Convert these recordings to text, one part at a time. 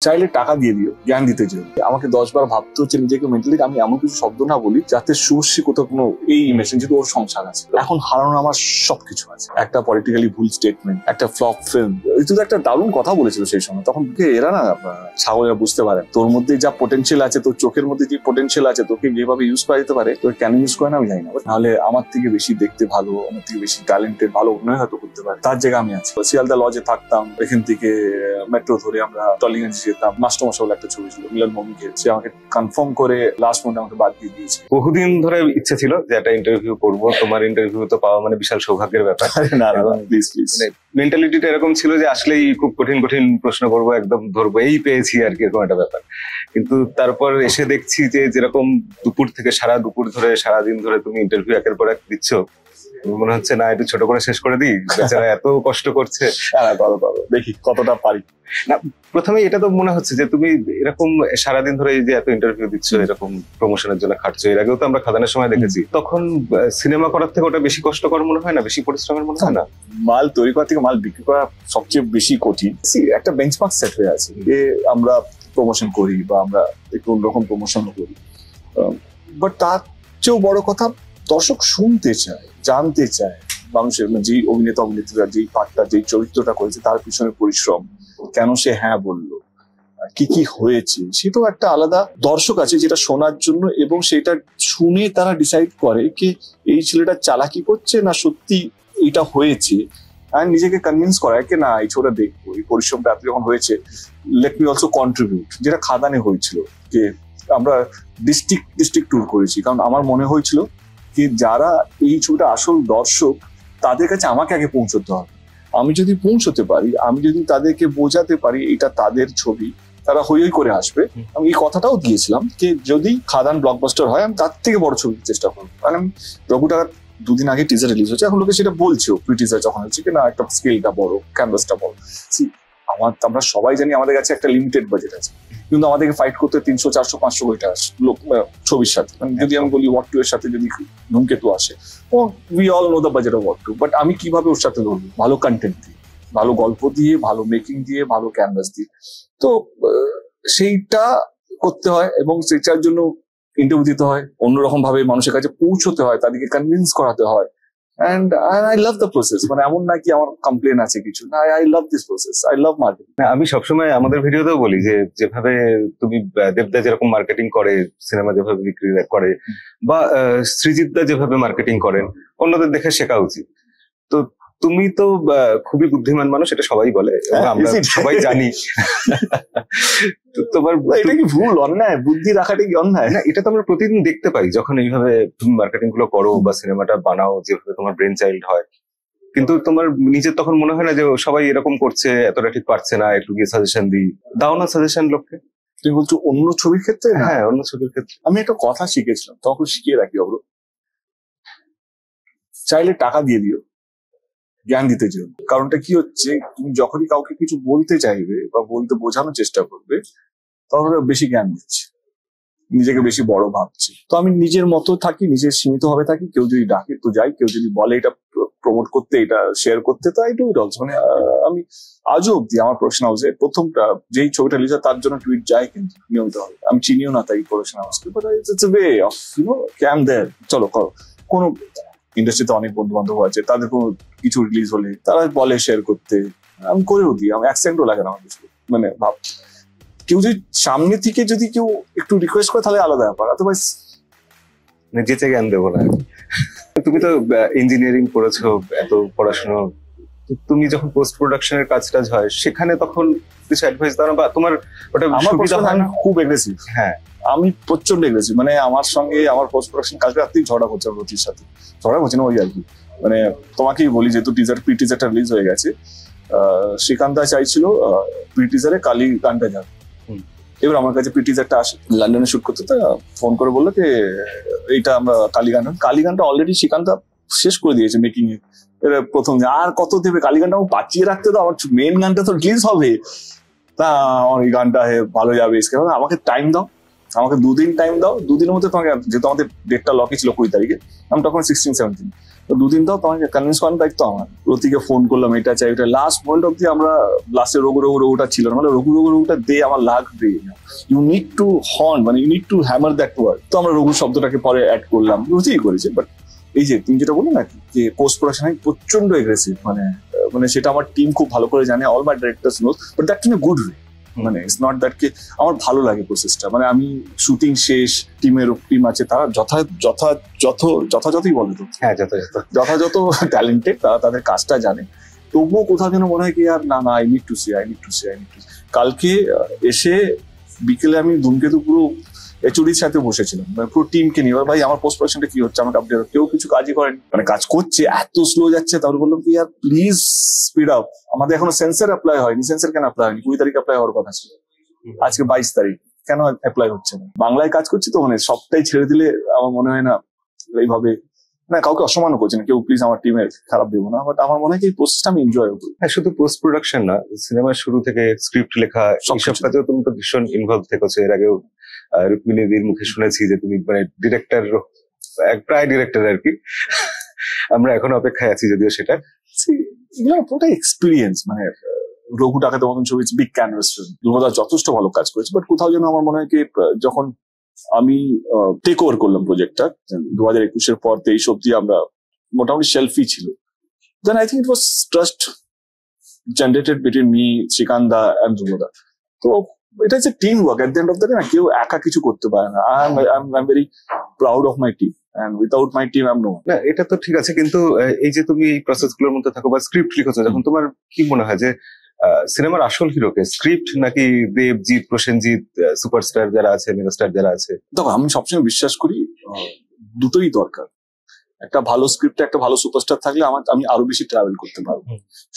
চাইলে টাকা দিয়ে দিও, জ্ঞান দিতে চাই। আমাকে 10 বার ভাবতে হচ্ছে নিজেকে মেন্টালি আমি এমন কিছু শব্দ না বলি যাতে শুভশ্রী কোথাও কোনো এই মেশিন, যেহেতু ওর সংসার আছে। এখন হারানো আমার সবকিছু আছে, একটা পলিটিক্যালি ভুল স্টেটমেন্ট, একটা ফ্লপ ফিল্ম। তুই একটা দারুণ কথা বলেছিল সেই সময়, তখন এরা না ছাগলেরা বুঝতে পারে তোর মধ্যে যা পোটেনশিয়াল আছে, তোর চোখের মধ্যে যে পোটেনশিয়াল আছে, তোকে যেভাবে ইউজ করা যেতে পারে, তোর কেন ইউজ করে না আমি জানি না। নাহলে আমার থেকে বেশি দেখতে ভালো, আমার থেকে বেশি ট্যালেন্টেড, ভালো অভিনয় হয়তো করতে পারে, তার জায়গায় আমি আছি। শিয়ালদা লজে থাকতাম, এখান থেকে মেট্রো ধরে আমরা টলিগঞ্জ যেতাম। মাস্টারমশাই বলে একটা ছবি ছিল, মিলন মমিকে, সে আমাকে কনফার্ম করে লাস্ট মোমেন্টে আমাকে বাদ দিয়ে দিয়েছে। বহুদিন ধরে ইচ্ছে ছিল যে একটা ইন্টারভিউ করবো, তোমার ইন্টারভিউ তো পাওয়া মানে বিশাল সৌভাগ্যের ব্যাপার। না প্লিজ প্লিজ, মেন্টালিটিটা এরকম ছিল যে আসলেই খুব কঠিন কঠিন প্রশ্ন করবো, একদম ধরবো, এই পেয়েছি আর কি, এরকম একটা ব্যাপার। কিন্তু তারপর এসে দেখছি যে যেরকম দুপুর থেকে সারা দুপুর ধরে সারাদিন ধরে তুমি ইন্টারভিউ একের পর এক দিচ্ছ, মনে হচ্ছে না একটু ছোট করে শেষ করে দিই, বেচারা এত কষ্ট করছে। দেখি কতটা পারি। না, প্রথমে এটা তো মনে হচ্ছে যে তুমি এরকম সারাদিন ধরে এই যে এত ইন্টারভিউ দিচ্ছ, এরকম প্রমোশনের জন্য খাটছো, এর আগেও তো আমরা খাদানের সময় দেখেছি, তখন সিনেমা করার থেকে ওটা বেশি কষ্টকর মনে হয় না, বেশি পরিশ্রমের মনে হয় না? মাল তৈরি করা থেকে মাল বিক্রি করা সবচেয়ে বেশি কঠিন। একটা বেঞ্চমার্ক সেট হয়ে আছে যে আমরা প্রমোশন করি বা আমরা একটু অন্যরকম প্রমোশন করি, বাট তার চেয়েও বড় কথা দর্শক শুনতে চায়, জানতে চায় মানুষের যেই অভিনেতা অভিনেত্রীরা যেই পাঠটা, যেই চরিত্রটা করেছে তার পিছনে পরিশ্রম, কেন সে হ্যাঁ বললো, কি কি হয়েছে, সেটাও একটা আলাদা দর্শক আছে যেটা শোনার জন্য, এবং সেটা শুনে তারা ডিসাইড করে কি এই ছেলেটা চালাকি করছে না সত্যি এটা হয়েছে, আর নিজেকে কনভিন্স করায় কি না এই ছোটা দেখবো, এই পরিশ্রমটা এত যখন হয়েছে, লেট মি অলসো কন্ট্রিবিউট। যেটা খাদানে হয়েছিল, যে আমরা ডিস্ট্রিক্ট ট্যুর করেছি, কারণ আমার মনে হয়েছিল যে যারা এই ছবিটা আসল দর্শক তাদের কাছে আমাকে আগে পৌঁছতে হবে। আমি যদি পৌঁছতে পারি, আমি যদি তাদেরকে বোঝাতে পারি এটা তাদের ছবি, তারা হই হই করে আসবে। আমি এই কথাটাও দিয়েছিলাম যে যদি খাদান ব্লকবাস্টার হয় আমি তার থেকে বড় ছবি চেষ্টা করবো। কারণ আমি রঘুটা 2 দিন আগে টিজার রিলিজ হচ্ছে, এখন লোকে সেটা বলছে প্রি টিজার যখন হচ্ছে কি না একটা স্কেলটা বড়, ক্যানভাসটা বড়। আমরা সবাই জানি আমাদের কাছে একটা লিমিটেড বাজেট আছে, কিন্তু আমাদেরকে ফাইট করতে 300, 400, 500 কোটি টাকা লোক ছবির সাথে। যদি আমি বলি ওয়াট টু এর সাথে যদি ধূমকেতু আসে, ও we all know the budget of what to, but আমি কিভাবে ওর সাথে ধরবো? ভালো কন্টেন্ট দিয়ে, ভালো গল্প দিয়ে, ভালো মেকিং দিয়ে, ভালো ক্যানভাস দিয়ে। তো সেইটা করতে হয় এবং সেটার জন্য ইন্টারভিউ দিতে হয়, অন্যরকম ভাবে মানুষের কাছে পৌঁছতে হয়, তাদেরকে কনভিন্স করাতে হয়। And I love the process. মানে এমন না কি আমার কমপ্লেন আছে কিছু না, I love this process. I love marketing. আমি সবসময় আমাদের ভিডিওতেও বলি যে যেভাবে তুমি দেবদা যেরকম মার্কেটিং করে, সিনেমা যেভাবে বিক্রি করে, বা সৃজিতদা যেভাবে মার্কেটিং করেন, অন্যদের দেখে শেখা উচিত। তো তুমি তো খুবই বুদ্ধিমান মানুষ, এটা সবাই বলে, আমরা সবাই জানি। তোমার এটা কি ভুল, অন্যায়? বুদ্ধি রাখাটা কি অন্যায়? না, এটা তো আমরা প্রতিদিন দেখতে পাই যখন এইভাবে তুমি মার্কেটিং গুলো করো বা সিনেমাটা বানাও, যেভাবে তোমার ব্রেন চাইল্ড হয়। কিন্তু তোমার নিজের তখন মনে হয় না যে সবাই এরকম করছে, এতটা ঠিক পারছে না, একটু গিয়ে সাজেশন দিই? দাও না সাজেশন লোককে। তুমি বলছো অন্য ছবির ক্ষেত্রে? হ্যাঁ, অন্য ছবির ক্ষেত্রে। আমি একটা কথা শিখেছিলাম, তখন শিখিয়ে রাখি, অব্র চাইলে টাকা দিয়ে দিও, জ্ঞান দিতে চাও। কারণটা কি হচ্ছে, তুমি যখনই কাউকে কিছু বলতে চাইবে বা বলতে বোঝানোর চেষ্টা করবে, তখন বেশি জ্ঞান দিচ্ছে, নিজেকে বেশি বড় ভাবছে। তো আমি নিজের মতো থাকি, নিজের সীমিত ভাবে থাকি। কেউ যদি ডাকে তো যাই, কেউ যদি বলে এটা প্রমোট করতে, এটা শেয়ার করতে, তো আই ডু ইট অলসো। মানে আমি আজও অব্দি আমার প্রোডাকশন হাউসে প্রথমটা যেই ছবিটা রিলিজ হয় তার জন্য টুইট যায়, কিন্তু নিয়মিত হবে। আমি চিনিও না তাই প্রোডাকশন হাউসকে, but it's a way of come there, চলো করো। কোনো ইন্ডাস্ট্রিতে অনেক বন্ধু বান্ধব আছে, তাদের কোনো কিছু রিলিজ হলে তারা বলে শেয়ার করতে, আমি করেও দিই। আমি অ্যাকসেন্টও লাগে না আমার কিছু, মানে ভাব কেউ যদি সামনে থেকে যদি কেউ একটু রিকোয়েস্ট করে তাহলে আলাদা ব্যাপার, অথবাইজ যেতে জ্ঞান দেবো না। তুমি তো ইঞ্জিনিয়ারিং করেছো, এত পড়াশোনা, তুমি যখন পোস্ট প্রোডাকশনের কাজ হয় সেখানে তখন কিছু অ্যাডভাইস দাও না, বা তোমার ওটা সুবিধা হয় না? খুব এগ্রেসিভ। হ্যাঁ, আমি প্রচন্ড এগ্রেসিভ। মানে আমার সঙ্গে আমার পোস্ট প্রোডাকশন কালকে রাত্রেই ঝগড়া করছে রতির সাথে। ঝগড়া করছে না, ওই আর কি, মানে তোমাকেই বলি, যেহেতু প্রি টিজারটা রিলিজ হয়ে গেছে, শ্রীকান্ত চাইছিল প্রি টিজারে কালী গানটা যাবে। এবার আমার কাছে প্রি টিজারটা আসে, লন্ডনে শুট করতে, ফোন করে বললো যে এইটা আমরা কালী গানটা অলরেডি শ্রীকান্ত শেষ করে দিয়েছে মেকিং এ। এবার প্রথম আর কত দেবে, কালী গানটা আমার বাঁচিয়ে রাখতে, তো আমার মেন গানটা তো রিলিজ হবে, তা আমার এই গানটা ভালো যাবে, আমাকে টাইম দাও, আমাকে 2 দিন টাইম দাও। 2 দিনের মধ্যে তোমাকে, যেহেতু আমাদের ডেটটা লকি ছিল 20 তারিখে, আমি তখন 16-17, দুদিন দাও, তোমাকে কনভিন্স করার দায়িত্ব আমার। প্রতীকে ফোন করলাম, এটা চাই ওটা, লাস্ট মোমেন্ট অব্দি আমরা লাস্টে রঘুটা ছিল না, মানে রঘুটা দে আমার লাগবে, ইউ নিড টু হর্ন, মানে you need to hammer that word. তো আমরা রঘু শব্দটাকে পরে অ্যাড করলাম, রুচিই করেছে। বাট এই যে তুমি যেটা বললে না যে পোস্ট প্রোডাকশন প্রচন্ড এগ্রেসিভ, মানে সেটা আমার টিম খুব ভালো করে জানে, all my directors knows, but that in a good way. মানে ইটস নট দ্যাট কে আমার ভালো লাগে প্রসেসটা, মানে আমি শুটিং শেষ, টিম আছে, তারা যথাযথই বলে তো, হ্যাঁ যথাযথ ট্যালেন্টেড, তারা তাদের কাজটা জানে। তবুও কোথাও যেন মনে হয় কি আর না, আই নিড টু সি। কালকে এসে বিকেলে আমি ধূমকেতু পুরো এইচওডির সাথে বসেছিলাম, পুরো টিমকে নিয়ে, ভাই আমার পোস্ট প্রোডাকশনটা কি হচ্ছে, আমাকে আপডেট। কেউ কিছু কাজই করেনি, মানে কাজ করছে এত স্লো যাচ্ছে। তারপর বললাম কি আর প্লিজ স্পিড আপ, আমাদের এখনো সেন্সর অ্যাপ্লাই হয়নি। সেন্সর কেন অ্যাপ্লাই হয়নি? 20 তারিখ অ্যাপ্লাই হওয়ার কথা ছিল, আজকে 22 তারিখ, কেন অ্যাপ্লাই হচ্ছে না? বাংলায় কাজ করছি তো, মানে সবটাই ছেড়ে দিলে আমার মনে হয় না এইভাবে, না কাউকে অসম্মান করছি না, কেউ প্লিজ আমার টিমের খারাপ দেবো না, বাট আমার মনে হয় এই প্রসেসটা আমি এনজয় করি। হ্যাঁ, শুধু পোস্ট প্রোডাকশন না, সিনেমার শুরু থেকে স্ক্রিপ্ট লেখা সব কাজেও তুমি তো ভীষণ ইনভলভ থেকেছো। এর আগেও রুক্মিণীদির মুখে শুনেছি যে তুমি মানে ডিরেক্টর, প্রায় ডিরেক্টর আর কি। আমরা এখনো অপেক্ষায় আছি যদিও সেটা। পুরোটা এক্সপিরিয়েন্স, মানে রঘু ডাকাতের মতন ছবি, বিগ ক্যানভাস ফিল্ম, ধ্রুবদা যথেষ্ট ভালো কাজ করেছে। বাট কোথাও যেন আমার মনে হয় কি যখন আমি টেক ওভার করলাম প্রজেক্টটা 2021 পর 23 অব্দি আমরা মোটামুটি শেলফি ছিল, then I think it was trust generated between me, শ্রীকান্দা এন্ড ধ্রুবদা। তো এটা হচ্ছে team work. At the end of the day না কেউ একা কিছু করতে পারে না। I am very proud of my team, and without my team I am no one. না, এটা তো ঠিক আছে, কিন্তু এই যে তুমি এই প্রসেস গুলোর মধ্যে থাকো বা স্ক্রিপ্ট লিখছো, যখন তোমার কি মনে হয় যে সিনেমার আসল হিরোকে, স্ক্রিপ্ট নাকি দেবজিৎ, প্রসেনজিৎ, সুপারস্টার যারা আছে, মেগাস্টার যারা আছে? দেখো, আমি সবসময় বিশ্বাস করি দুটোই দরকার। একটা ভালো স্ক্রিপ্টে একটা ভালো সুপারস্টার থাকলে আমি আরো বেশি ট্রাভেল করতে পারবো।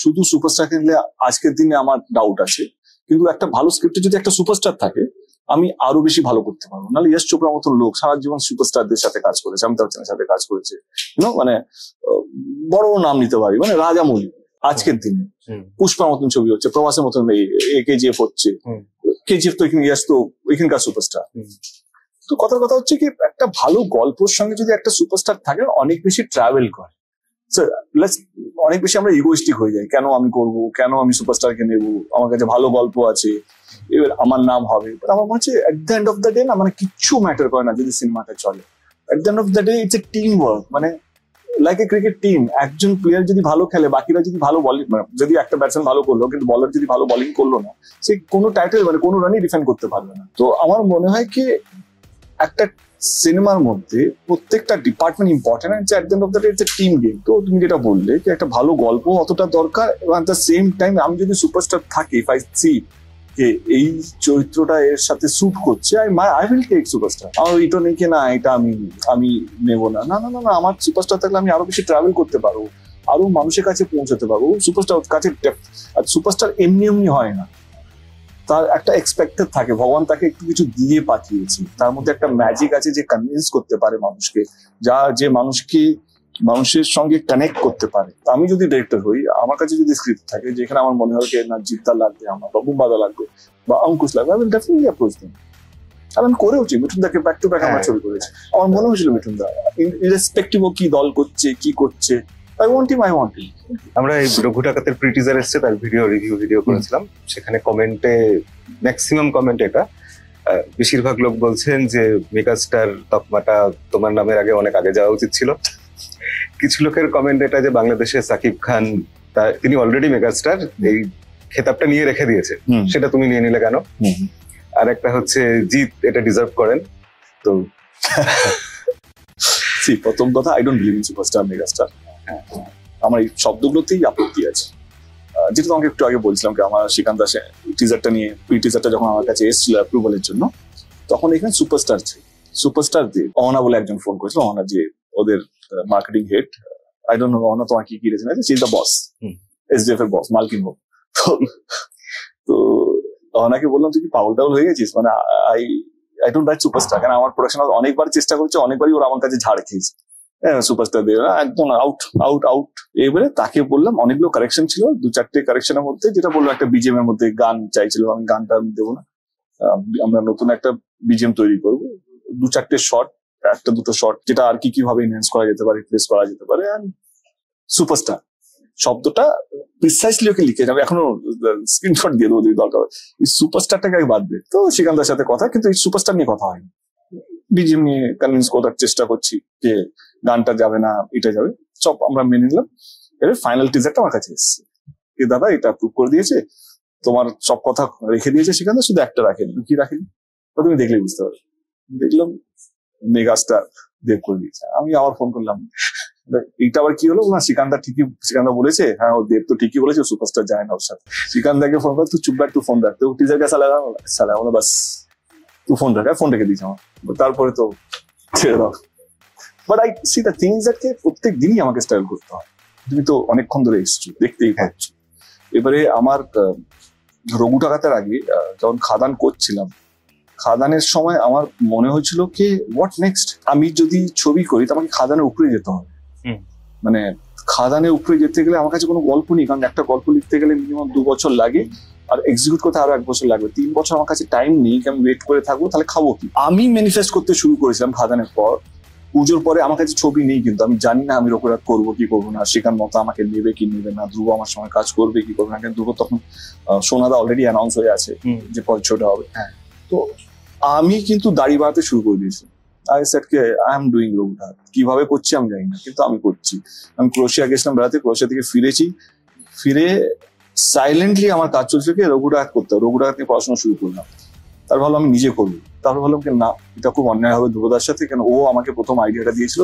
শুধু সুপারস্টার কিনলে আজকের দিনে আমার ডাউট আছে, কিন্তু একটা ভালো স্ক্রিপ্টে যদি একটা সুপারস্টার থাকে আমি আরো বেশি ভালো করতে পারবো। নাহলে ইয়াশ চোপড়ার মতন লোক সারা জীবন সুপারস্টারদের সাথে কাজ করেছে, অমিতাভ বচ্চনের সাথে কাজ করেছে, মানে বড় নাম নিতে পারি, মানে রাজামৌলি। আজকের দিনে পুষ্পার মতন ছবি হচ্ছে, প্রভাসের মতন কেজিএফ হচ্ছে, কেজিএফ তো এখানে ইয়াশ তো এখানকার সুপারস্টার। তো কথার কথা হচ্ছে কি একটা ভালো গল্পের সঙ্গে যদি একটা সুপারস্টার থাকে অনেক বেশি ট্রাভেল করে, অনেক বেশি আমরা ইগোইস্টিক হয়ে যাই, কেন আমি করব, কেন আমি সুপারস্টারকে নেবো, আমার কাছে ভালো গল্প আছে, এবার আমার নাম হবে। আমার মনে হচ্ছে এট the end of the day না, মানে কিচ্ছু ম্যাটার করে না যদি সিনেমাটা চলে। এট the end of the day it's a team work, মানে লাইক এ ক্রিকেট টিম। একজন প্লেয়ার যদি ভালো খেলে, বাকিরা যদি ভালো বলিং, মানে যদি একটা ব্যাটসম্যান ভালো করলো কিন্তু বলার যদি ভালো বলিং করলো না, সে কোনো টাইটেল মানে কোনো রানই ডিফেন্ড করতে পারবে না। তো আমার মনে হয় কি একটা সিনেমার মধ্যে প্রত্যেকটা department important, at the end of the day it's a team game. তো তুমি যেটা বললে যে একটা ভালো গল্প অতটা দরকার, এবং এট দ্য সেম টাইম আমি যদি সুপারস্টার থাকি, ইফ আই সি যে এই চরিত্রটা এর সাথে স্যুট করছে, আই উইল টেক সুপারস্টার। আমার এটা নেই কি না এটা আমি নেবো না, না না না না, আমার সুপারস্টার থাকলে আমি আরো বেশি ট্রাভেল করতে পারবো, আরো মানুষের কাছে পৌঁছাতে পারবো। সুপারস্টার কাছে, আর সুপারস্টার এমনি এমনি হয় না, তার একটা এক্সপেক্টেড থাকে, ভগবান তাকে একটু কিছু দিয়ে পাঠিয়েছে, তার মধ্যে একটা ম্যাজিক আছে যে কনভিন্স করতে পারে মানুষকে, যে মানুষের সঙ্গে কানেক্ট করতে পারে। আমি যদি ডিরেক্টর হই, আমার কাছে যদি স্ক্রিপ্ট থাকে যেখানে আমার মনে হয় না জিদ্দা লাগবে, আমার বা বুম্বাদা লাগবে বা অঙ্কুশ লাগবে, আমি ডেফিনেটলি অ্যাপ্রোচ দিই। আর আমি করেওছি, মিঠুনদাকে ব্যাক টু ব্যাক আমার ছবি করেছি। আমার মনে হয়েছিল মিঠুনদা ইরেসপেক্টিভ ও কি দল করছে কি করছে, I want him. আমরা এই রঘু ডাকাতের প্রি-টিজার এসেছে, তার ভিডিও করেছিলাম। সেখানে কমেন্টে ম্যাক্সিমাম কমেন্ট এটা, বেশিরভাগ লোক বলছেন যে মেগাস্টার তকমাটা তোমার নামের আগে অনেক আগে যাওয়া উচিত ছিল। কিছু লোকের কমেন্ট এটা যে বাংলাদেশে সাকিব খান, তিনি অলরেডি মেগাস্টার, এই খেতাবটা নিয়ে রেখে দিয়েছে, সেটা তুমি নিয়ে নিলে কেন? আর একটা হচ্ছে জিৎ এটা ডিজার্ভ করেন। তো প্রথম কথা, I don't believe in superstar megastar. আমার এই শব্দগুলোতেই আপত্তি আছে। যেটা তোমাকে একটু আগে বলছিলাম কি আমার শ্রীকান্ত দাসে টিজারটা নিয়ে, টিজারটা যখন আমার কাছে এসেছিল অ্যাপ্রুভালের জন্য, তখন এখানে সুপারস্টার দিয়ে অহনা বলে একজন ফোন করেছিল, অহনা যে ওদের marketing head. I don't know Ahana তোমার কি রেখেছেন, she is the boss, SDF এর বস, মালকিন হোক। তো অহনাকে বললাম তুই কি পাগল টাগল হয়ে গেছিস, মানে আই ডোন্ট রাইট সুপারস্টার। কারণ আমার প্রোডাকশন অনেকবার চেষ্টা করেছে, অনেকবারই ওরা আমার কাছে ঝাড় খেয়েছে, সুপারস্টার দিয়ে একদম আউট। এবারে তাকে বললাম, অনেকগুলো কারেকশন ছিল, 2-4টে কারেকশনের মধ্যে, যেটা বললো একটা বিজিএম এর মধ্যে গান চাইছিল, আমি গানটা দেবো না, আমরা নতুন একটা বিজিএম তৈরি করবো, 2-4টে শট, 1-2 শট যেটা আর কি কিভাবে এনহ্যান্স করা যেতে পারে, রিপ্লেস করা যেতে পারে। সুপারস্টার শব্দটা প্রিসাইসলি ওকে লিখে যাবে, এখনো স্ক্রিনশট দিয়ে দেবো যদি দরকার। এই সুপারস্টারটাকে আগে বাদ দে। তো শ্রীকান্তের সাথে কথা, কিন্তু এই সুপারস্টার নিয়ে কথা হয়নি। বিজিএম নিয়ে কনভিন্স করার চেষ্টা করছি যে গানটা যাবে না, এটা যাবে, সব আমরা মেনে নিলাম। এবার ফাইনাল টিজারটা আমার কাছে এসছে, যে দাদা এটা অ্যাপ্রুভ করে দিয়েছে, তোমার সব কথা রেখে দিয়েছে সেখানে, শুধু একটা রাখেনি। কি রাখেনি তুমি দেখলে বুঝতে পারবে। দেখলাম মেগাস্টার দেব করে দিয়েছে। আমি আবার ফোন করলাম, এইটা আবার কি হলো না, শ্রীকান্ত বলেছে হ্যাঁ ও দেব তো ঠিকই বলেছে, সুপারস্টার যায় না ওর সাথে। শ্রীকান্তকে ফোন করে, তুই চুপ রাখ, তুই ফোন রাখ, তো টিজার কে সালা বাস তুই ফোন রাখ। ফোন রেখে দিয়েছে আমার। তারপরে তো ছেড়ে দাও। But I C the things that প্রত্যেক দিনই আমাকে স্টাইল করতে হয়। তুমি তো অনেকক্ষণ ধরে এসছো, দেখতেই পাচ্ছ। এবারে আমার রঘু ডাকাতের আগে যখন খাদান করছিলাম, খাদানের সময় আমার মনে হয়েছিল কি হোয়াট নেক্সট, আমি যদি ছবি করি তো আমাকে খাদানের উপরে যেতে হবে। মানে খাদানের উপরে যেতে গেলে আমার কাছে কোনো গল্প নেই, কারণ একটা গল্প লিখতে গেলে মিনিমাম 2 বছর লাগে, আর এক্সিকিউট করতে আরো 1 বছর লাগবে। 3 বছর আমার কাছে টাইম নেই, আমি ওয়েট করে থাকবো, তাহলে খাবো কি? আমি ম্যানিফেস্ট করতে শুরু করেছিলাম খাদানের পর। পুজোর পরে আমার কাছে ছবি নেই, কিন্তু আমি জানি না আমি রঘুরাত করবো কি করবো না, সেখান মতো আমাকে নেবে কি নেবে না, ধ্রুব আমার সঙ্গে কাজ করবে কি করবে না। কিন্তু ধ্রুব তখন সোনাদা অলরেডি অ্যানাউন্স হয়ে আছে যে পরের শোটা হবে। তো আমি কিন্তু দাড়ি বাড়াতে শুরু করে দিয়েছি। আই সেড কে আই এম ডুইং রঘুরাত, কিভাবে করছি আমি জানি না, কিন্তু আমি করছি। আমি ক্রোশিয়া গেছিলাম বেড়াতে, ক্রোশিয়া থেকে ফিরেছি, ফিরে সাইলেন্টলি আমার কাজ চলছে কি রঘুরাত করতে হবে। রঘুরাত নিয়ে পড়াশোনা শুরু করলাম। তারপর ভাবলাম আমি নিজে করবো। তারপর ভাবলাম কি না, এটা খুব অন্যায় হবে ধ্রুবদার সাথে, কেন ও আমাকে প্রথম আইডিয়াটা দিয়েছিল।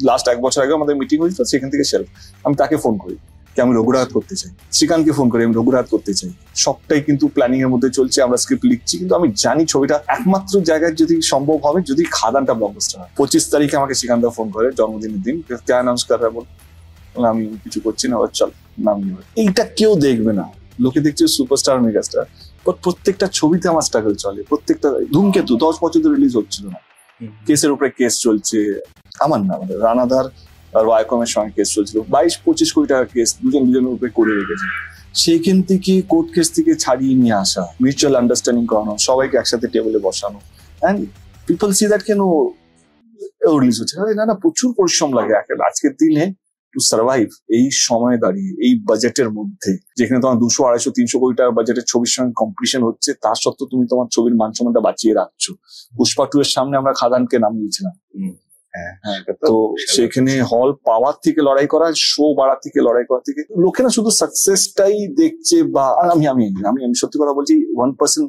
লাস্ট 1 বছর আগে আমাদের মিটিং হয়েছিল, সেখান থেকে সেলফ আমি তাকে ফোন করি কি আমি রঘুরাত করতে চাই, শ্রীকান্তকে ফোন করি আমি রঘুরাত করতে চাই। সবটাই কিন্তু প্ল্যানিং এর মধ্যে চলছে, আমরা স্ক্রিপ্ট লিখছি, কিন্তু আমি জানি ছবিটা একমাত্র জায়গায় যদি সম্ভব হবে যদি খাদানটা ব্লকবাস্টার হয়। 25 তারিখে আমাকে শ্রীকান্ত ফোন করে, জন্মদিনের দিন, কে অ্যানাউন্স করা বল, আমি কিছু করছি না, চল নাম নিয়ে। এইটা কেউ দেখবে না, লোকে দেখছে সুপারস্টার মেগাস্টার, বাট প্রত্যেকটা ছবিতে আমার স্ট্রাগল চলে। প্রত্যেকটা ধূমকেতু 10 বছর ধরে রিলিজ হচ্ছিল না, কেসের উপরে কেস চলছে। আমার না, আমাদের রানাদার আর ওয়াইকমের সঙ্গে কেস চলছিল, 22-25 কোটি টাকা কেস দুজনের উপরে করে রেখেছে। সেইখান থেকে কোর্ট কেস থেকে ছাড়িয়ে নিয়ে আসা, মিউচুয়াল আন্ডারস্ট্যান্ডিং করানো, সবাইকে একসাথে টেবিলে বসানো, অ্যান্ড পিপল সি দ্যাট কেন রিলিজ হচ্ছে। না, প্রচুর পরিশ্রম লাগে আজকের দিনে টু সার্ভাইভ। এই সময় দাঁড়িয়ে এই বাজেটের মধ্যে, যেখানে তোমার 200, 250, 300 কোটি টাকার বাজেটের ছবির সঙ্গে কম্পিটিশন হচ্ছে, তার সত্ত্বেও তুমি তোমার ছবির মান সম্মানটা বাঁচিয়ে রাখছো। পুষ্পা 2 এর সামনে আমরা খাদানকে নামিয়েছিলাম। তো সেখানে হল পাওয়ার থেকে লড়াই করা, শো বাড়ার থেকে লড়াই করার থেকে, লোকেরা শুধু সাকসেসটাই দেখছে। বা আমি সত্যি কথা বলছি, 1%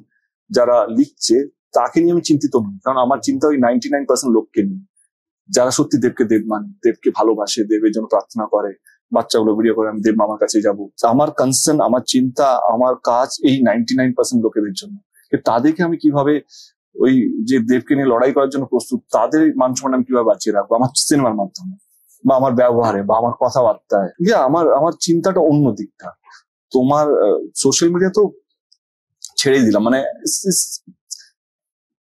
যারা লিখছে তাকে নিয়ে আমি চিন্তিত নই, কারণ আমার চিন্তা ওই 99% লোককে নিয়ে, যারা সত্যি দেবকে দেব মানে, দেবকে ভালোবাসে, দেবের জন্য প্রার্থনা করে, বাচ্চাগুলো ভিডিও করে আমি দেব মামার কাছে যাবো। আমার কনসার্ন, আমার চিন্তা, আমার কাজ এই 99% লোকেদের জন্য। তাদেরকে আমি কিভাবে ওই যে দেবকে নিয়ে লড়াই করার জন্য প্রস্তুত, তাদের মান সম্মান আমি কিভাবে বাঁচিয়ে রাখবো আমার সিনেমার মাধ্যমে, বা আমার ব্যবহারে, বা আমার কথাবার্তায়। আমার চিন্তাটা অন্য দিকটা। তোমার সোশ্যাল মিডিয়া তো ছেড়েই দিলাম, মানে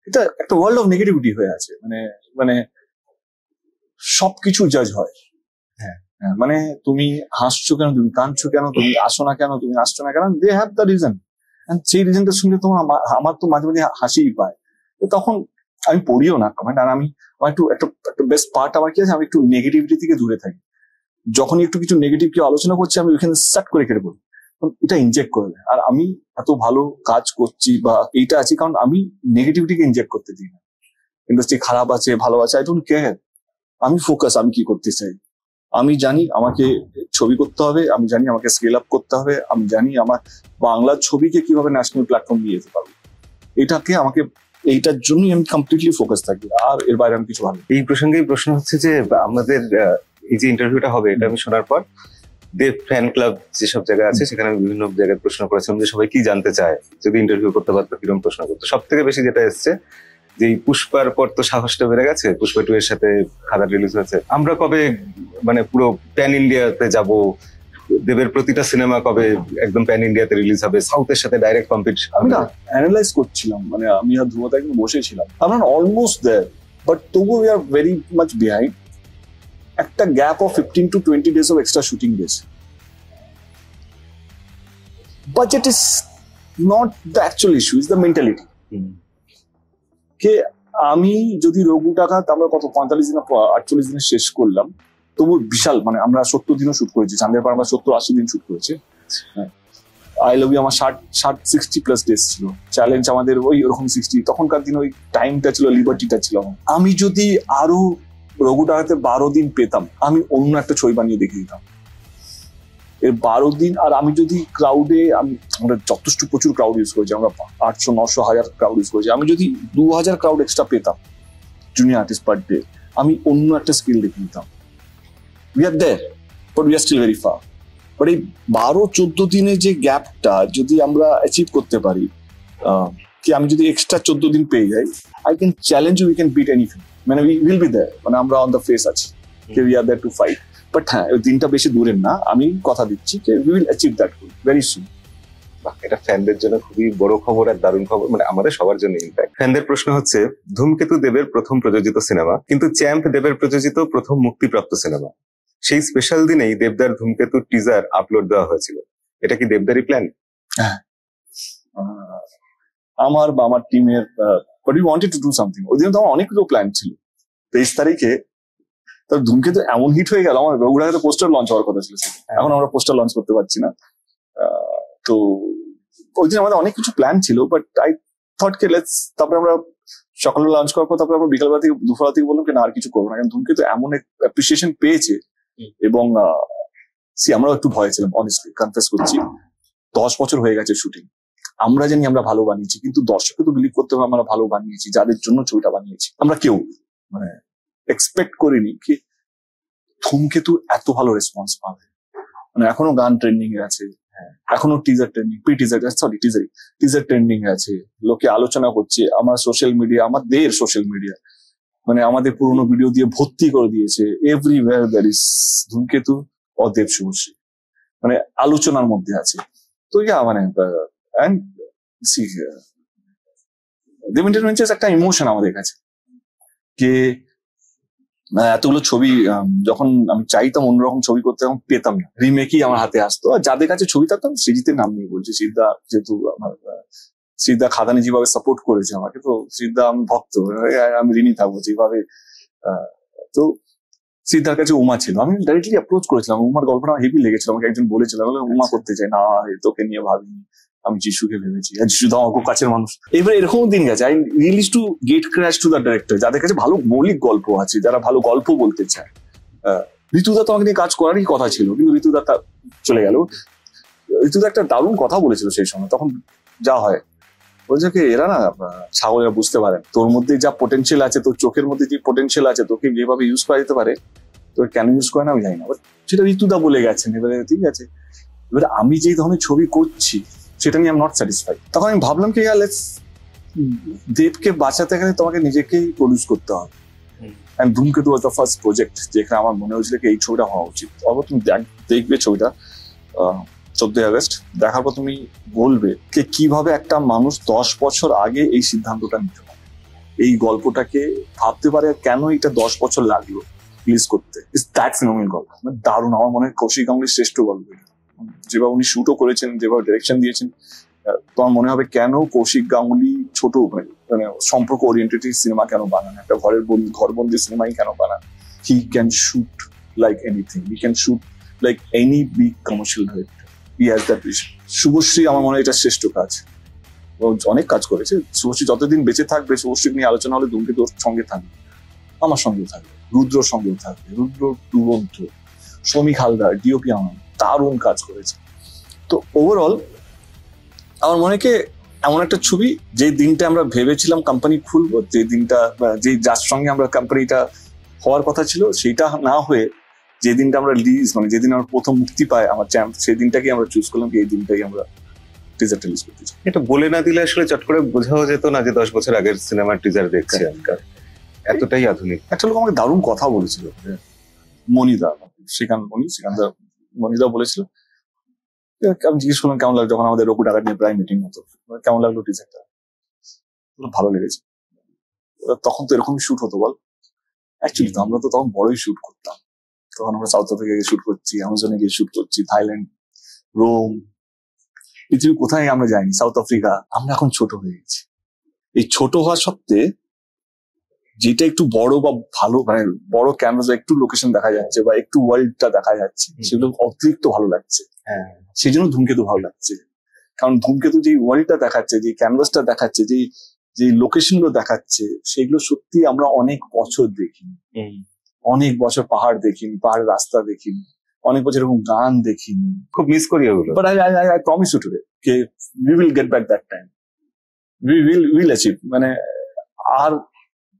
এটা একটা ওয়ার্ল্ড অফ নেগেটিভিটি হয়ে আছে। মানে সবকিছু জাজ হয়। মানে তুমি হাসছো কেন, তুমি কাঁদছো কেন, তুমি আসো না কেন, তুমি আসছো না কেন, দে হ্যাভ দ্য রিজন। সেই রিজনটা শুনলে তোমার আমার তো মাঝে মাঝে হাসিই পায়। তখন আমি পড়িও না কমেন্ট। আর আমার একটা বেস্ট পার্ট আমার কি আছে, আমি একটু নেগেটিভিটি থেকে দূরে থাকি। যখনই একটু কিছু নেগেটিভ কেউ আলোচনা করছে, আমি ওইখানে সাট করে কেটে পড়ি, এটা ইনজেক্ট করে দেয়। আর আমি এত ভালো কাজ করছি বা এইটা আছি কারণ আমি নেগেটিভিটিকে ইনজেক্ট করতে দিই না। ইন্ডাস্ট্রি খারাপ আছে, ভালো আছে, আই ডোন্ট কেয়ার। আমি ফোকাস, আমি কি করতে চাই। আমি জানি আমাকে ছবি করতে হবে, আমি জানি আমাকে স্কেল আপ করতে হবে, আমি জানি আমার বাংলা ছবিকে কিভাবে ন্যাশনাল প্ল্যাটফর্ম নিয়ে যেতে পারবো। এটাকে আমাকে, এইটার জন্যই আমি কমপ্লিটলি ফোকাস থাকি, আর এর বাইরে আমি কিছু ভাবি। এই প্রসঙ্গেই প্রশ্ন হচ্ছে যে আমাদের এই যে ইন্টারভিউটা হবে, এটা আমি শোনার পর দেব ফ্যান ক্লাব যেসব জায়গায় আছে সেখানে আমি বিভিন্ন জায়গায় প্রশ্ন করেছিলাম যে সবাই কি জানতে চায়, যদি ইন্টারভিউ করতে পারতো কিরকম প্রশ্ন করতো। সব থেকে বেশি যেটা এসছে যে পুষ্পার পর তো সাহসটা বেড়ে গেছে, পুষ্পা 2 এর সাথে খাদান রিলিজ হয়েছে, আমরা কবে মানে পুরো প্যান ইন্ডিয়াতে যাব, দেবের প্রতিটা সিনেমা কবে একদম প্যান ইন্ডিয়াতে রিলিজ হবে, সাউথের সাথে ডাইরেক্ট কম্পিটিশন। আমি না অ্যানালাইজ করছিলাম, মানে আমি আর ধ্রুবতা একদম বসেছিলাম, আমরা অলমোস্ট দেয়ার, বাট তবু we are very much behind. একটা gap of 15 to 20 days of extra shooting days. Budget is not the actual issue, is the mentality. কে আমি যদি রঘু ডাকাত আমরা কত 45 দিন 48 দিনে শেষ করলাম, তবু বিশাল, মানে আমরা 70 দিনও শুট করেছি, চাঁদের পাহাড় আমরা 70-80 দিন শুট করেছি। আই লাভ ইউ আমার 60+ ডেজ ছিল, চ্যালেঞ্জ আমাদের ওরকম 60। তখনকার দিন ওই টাইমটা ছিল, লিবার্টিটা ছিল। আমি যদি আরো রঘু ডাকাতে 12 দিন পেতাম, আমি অন্য একটা ছবি বানিয়ে দেখে দিতাম। এর 12 দিন, আর আমি যদি ক্রাউডে, আমরা যথেষ্ট প্রচুর ক্রাউড ইউজ করেছি, আমরা 800, 900, 1000 ক্রাউড ইউজ করেছি। আমি যদি 2000 ক্রাউড এক্সট্রা পেতাম জুনিয়র আর্টিস্ট পার ডে, আমি অন্য একটা স্কিল দেখে নিতাম। We are there, but we are still very far. But এই 12-14 দিনের যে গ্যাপটা যদি আমরা অ্যাচিভ করতে পারি, কি আমি যদি এক্সট্রা 14 দিন পেয়ে যাই, I can challenge you, we can beat anything. মানে উই উইল বি দেয়ার, মানে আমরা অন দ্য ফেস আছি, we are there to fight. But হ্যাঁ, ওই দিনটা বেশি দূরের না, আমি কথা দিচ্ছি যে we will achieve that goal very soon. এটা ফ্যানদের জন্য খুবই বড় খবর আর দারুণ খবর, মানে আমাদের সবার জন্য ইনফ্যাক্ট। ফ্যানদের প্রশ্ন হচ্ছে, ধূমকেতু দেবের প্রথম প্রযোজিত সিনেমা, কিন্তু চ্যাম্প দেবের প্রযোজিত প্রথম মুক্তিপ্রাপ্ত সিনেমা। সেই স্পেশাল দিনেই দেবদার ধূমকেতুর টিজার আপলোড দেওয়া হয়েছিল। এটা কি দেবদারই প্ল্যান? আমার বা আমার টিমের, but we wanted to do something. ওই দিন তো আমার অনেকগুলো প্ল্যান ছিল। 23 তারিখে তার ধূমকেতু এমন হিট হয়ে গেল, আমার রঘুরাতে পোস্টার লঞ্চ হওয়ার কথা ছিল, এখন আমরা পোস্টার লঞ্চ করতে পারছি না। তো ওই দিন আমাদের অনেক কিছু প্ল্যান ছিল, but I thought K let's, তারপরে আমরা সকালে লঞ্চ করার পর তারপরে আমরা বিকালবেলা থেকে দুপুরবেলা থেকে বললাম না আর কিছু করবো না, কারণ ধূমকেতু এমন অ্যাপ্রিসিয়েশন পেয়েছে। এবং আমরাও একটু ভয় ছিলাম, অনেস্টলি কনফেস করছি। 10 বছর হয়ে গেছে শুটিং, আমরা জানি আমরা ভালো বানিয়েছি, কিন্তু দর্শককে তো বিলিভ করতে হবে আমরা ভালো বানিয়েছি, যাদের জন্য ছবিটা বানিয়েছি। আমরা কেউ মানে এক্সপেক্ট করিনি কি ধূমকেতু এত ভালো রেসপন্স পাবে। মানে এখনো গান ট্রেন্ডিং এ আছে, এখনো টিজার ট্রেন্ডিং, টিজার ট্রেন্ডিং এ আছে, লোকে আলোচনা করছে। আমার সোশ্যাল মিডিয়া, আমাদের সোশ্যাল মিডিয়া, মানে আমাদের পুরোনো ভিডিও দিয়ে ভর্তি করে দিয়েছে। এভরিওয়্যার দ্যার ইজ ধূমকেতু ও দেব শুভশ্রী, মানে আলোচনার মধ্যে আছে। তো মানে দেব এন্টারটেইনমেন্টস একটা ইমোশন আমাদের কাছে, যে এতগুলো ছবি যখন আমি চাইতাম অন্যরকম ছবি করতে, তখন পেতাম না, রিমেকই আমার হাতে আসতো। আর যাদের কাছে ছবি থাকতাম, সৃজিতের নাম নিয়ে বলছি, সিদ্ধা, যেহেতু আমার সিদ্ধা খাদানি যেভাবে সাপোর্ট করেছে আমাকে, তো সিদ্ধা আমি ভক্ত, আমি ঋণী থাকবো যেভাবে। তো সিদ্ধার কাছে উমা ছিল, আমি ডাইরেক্টলি অ্যাপ্রোচ করেছিলাম। উমার গল্পটা হেভি লেগেছিল, আমাকে একজন বলেছিল উমা করতে চাই না, তোকে নিয়ে ভাবিনি, আমি যিশুকে ভেবেছি, আর যিশু তো আমার খুব কাছের মানুষ। এবার এরকম দিন গেছে, I really to get crash to the director, যাদের কাছে ভালো মৌলিক গল্প আছে, যারা ভালো গল্প বলতে চায়। ঋতুদা তো আমাকে নিয়ে কাজ করারই কথা ছিল, কিন্তু ঋতুদা চলে গেল। ঋতুদা একটা দারুণ কথা বলেছিল সেই সময়, তখন যা হয় বলছে কি, এরা না ছাগলেরা বুঝতে পারে তোর মধ্যে যা পোটেনশিয়াল আছে, তোর চোখের মধ্যে যে পোটেনশিয়াল আছে, তোকে যেভাবে ইউজ করা যেতে পারে, তোর কেন ইউজ করে না আমি জানি না, সেটা ঋতুদা বলে গেছেন। এবারে ঠিক আছে, এবারে আমি যেই ধরনের ছবি করছি সেটা নিয়ে আমি নট স্যাটিসফাইড। তখন আমি ভাবলাম কি লেটস, দেবকে বাঁচাতে গেলে তোমাকে নিজেকেই প্রডিউস করতে হবে। এন্ড ধূমকেতু ওয়াজ দ্য ফার্স্ট প্রজেক্ট যেখানে আমার মনে হয়েছিল কি এই ছবিটা হওয়া উচিত। অবশ্য তুমি দেখবে ছবিটা 14 আগস্ট, দেখার পর তুমি বলবে যে কিভাবে একটা মানুষ 10 বছর আগে এই সিদ্ধান্তটা নিতে পারে, এই গল্পটাকে ভাবতে পারে, কেন এটা 10 বছর লাগলো রিলিজ করতে। দ্যাট ফিনোমেনাল গল্প, দারুণ। আমার মনে হয় কৌশিক গাঙ্গুলির শ্রেষ্ঠ গল্প, যেভাবে উনি শুটও করেছেন, যেভাবে ডিরেকশন দিয়েছেন। তোমার মনে হবে কেন কৌশিক গাঙ্গুলি ছোট, মানে সম্পর্ক ওরিয়েন্টেড সিনেমা কেন বানান, একটা ঘরবন্দি সিনেমাই কেন বানান। He can shoot like anything, he can shoot like any big commercial director. He has that vision. Subhashree আমার মনে হয় এটা শ্রেষ্ঠ কাজ, অনেক কাজ করেছে শুভশ্রী। যতদিন বেঁচে থাকবে শুভশ্রী নিয়ে আলোচনা হলে ধূমকেতু ওর সঙ্গে থাকবে, আমার সঙ্গেও থাকবে, রুদ্রর সঙ্গেও থাকবে। রুদ্র দুরন্ত, শ্রমিক হালদার ডিওপি আমার দারুণ কাজ করেছে। তো ওভারঅল আমার মনে হয় এমন একটা ছবি, যে দিনটা আমরা ভেবেছিলাম কোম্পানি খুলবো, যে দিনটা যে যার সঙ্গে আমরা কোম্পানিটা হওয়ার কথা ছিল, সেটা না হয়ে যে দিনটা আমরা রিলিজ, মানে যেদিন আমরা প্রথম মুক্তি পাই আমার চ্যাম্প, সেই দিনটাকে আমরা চুজ করলাম, এই দিনটাই আমরা টিজারটা রিলিজ করতে চাই। এটা বলে না দিলে আসলে চট করে বোঝাও যেত না যে 10 বছর আগের সিনেমার টিজার দেখছি আমরা, এতটাই আধুনিক। একটা লোক আমাকে দারুণ কথা বলেছিল, মনিদা, মনিদা বলেছিল, আমি জিজ্ঞেস করলাম কেমন লাগলো, যখন আমাদের রঘু ডাকাত নিয়ে প্রায় মিটিং হতো, কেমন লাগলো টিজারটা? ভালো লেগেছে। তখন তো এরকমই শুট হতো বল, অ্যাকচুয়ালি তো আমরা তো তখন বড়ই শুট করতাম। তখন আমরা সাউথ আফ্রিকা গিয়ে শুট করছি, অ্যামাজনে গিয়ে শুট করছি, থাইল্যান্ড, রোম, পৃথিবী কোথায় আমরা যাইনি, সাউথ আফ্রিকা। আমরা এখন ছোট হয়ে গেছি। এই ছোট হওয়া সত্ত্বে যেটা একটু বড় বা ভালো, মানে বড় ক্যানভাসে একটু লোকেশন দেখা যাচ্ছে বা একটু ওয়ার্ল্ডটা দেখা যাচ্ছে, সেগুলো অতিরিক্ত ভালো লাগছে। সেই জন্য ধূমকেতু ভালো লাগছে। কারণ ধূমকেতু যে ওয়ার্ল্ডটা দেখাচ্ছে, যে ক্যানভাসটা দেখাচ্ছে, যে লোকেশন গুলো দেখাচ্ছে, সেগুলো সত্যি আমরা অনেক বছর দেখিনি। অনেক বছর পাহাড় দেখিনি, পাহাড়ের রাস্তা দেখিনি, অনেক বছর এরকম গান দেখিনি। খুব মিস করি ওগুলো। But I promise you today কে we will get back that time, will achieve. মানে আর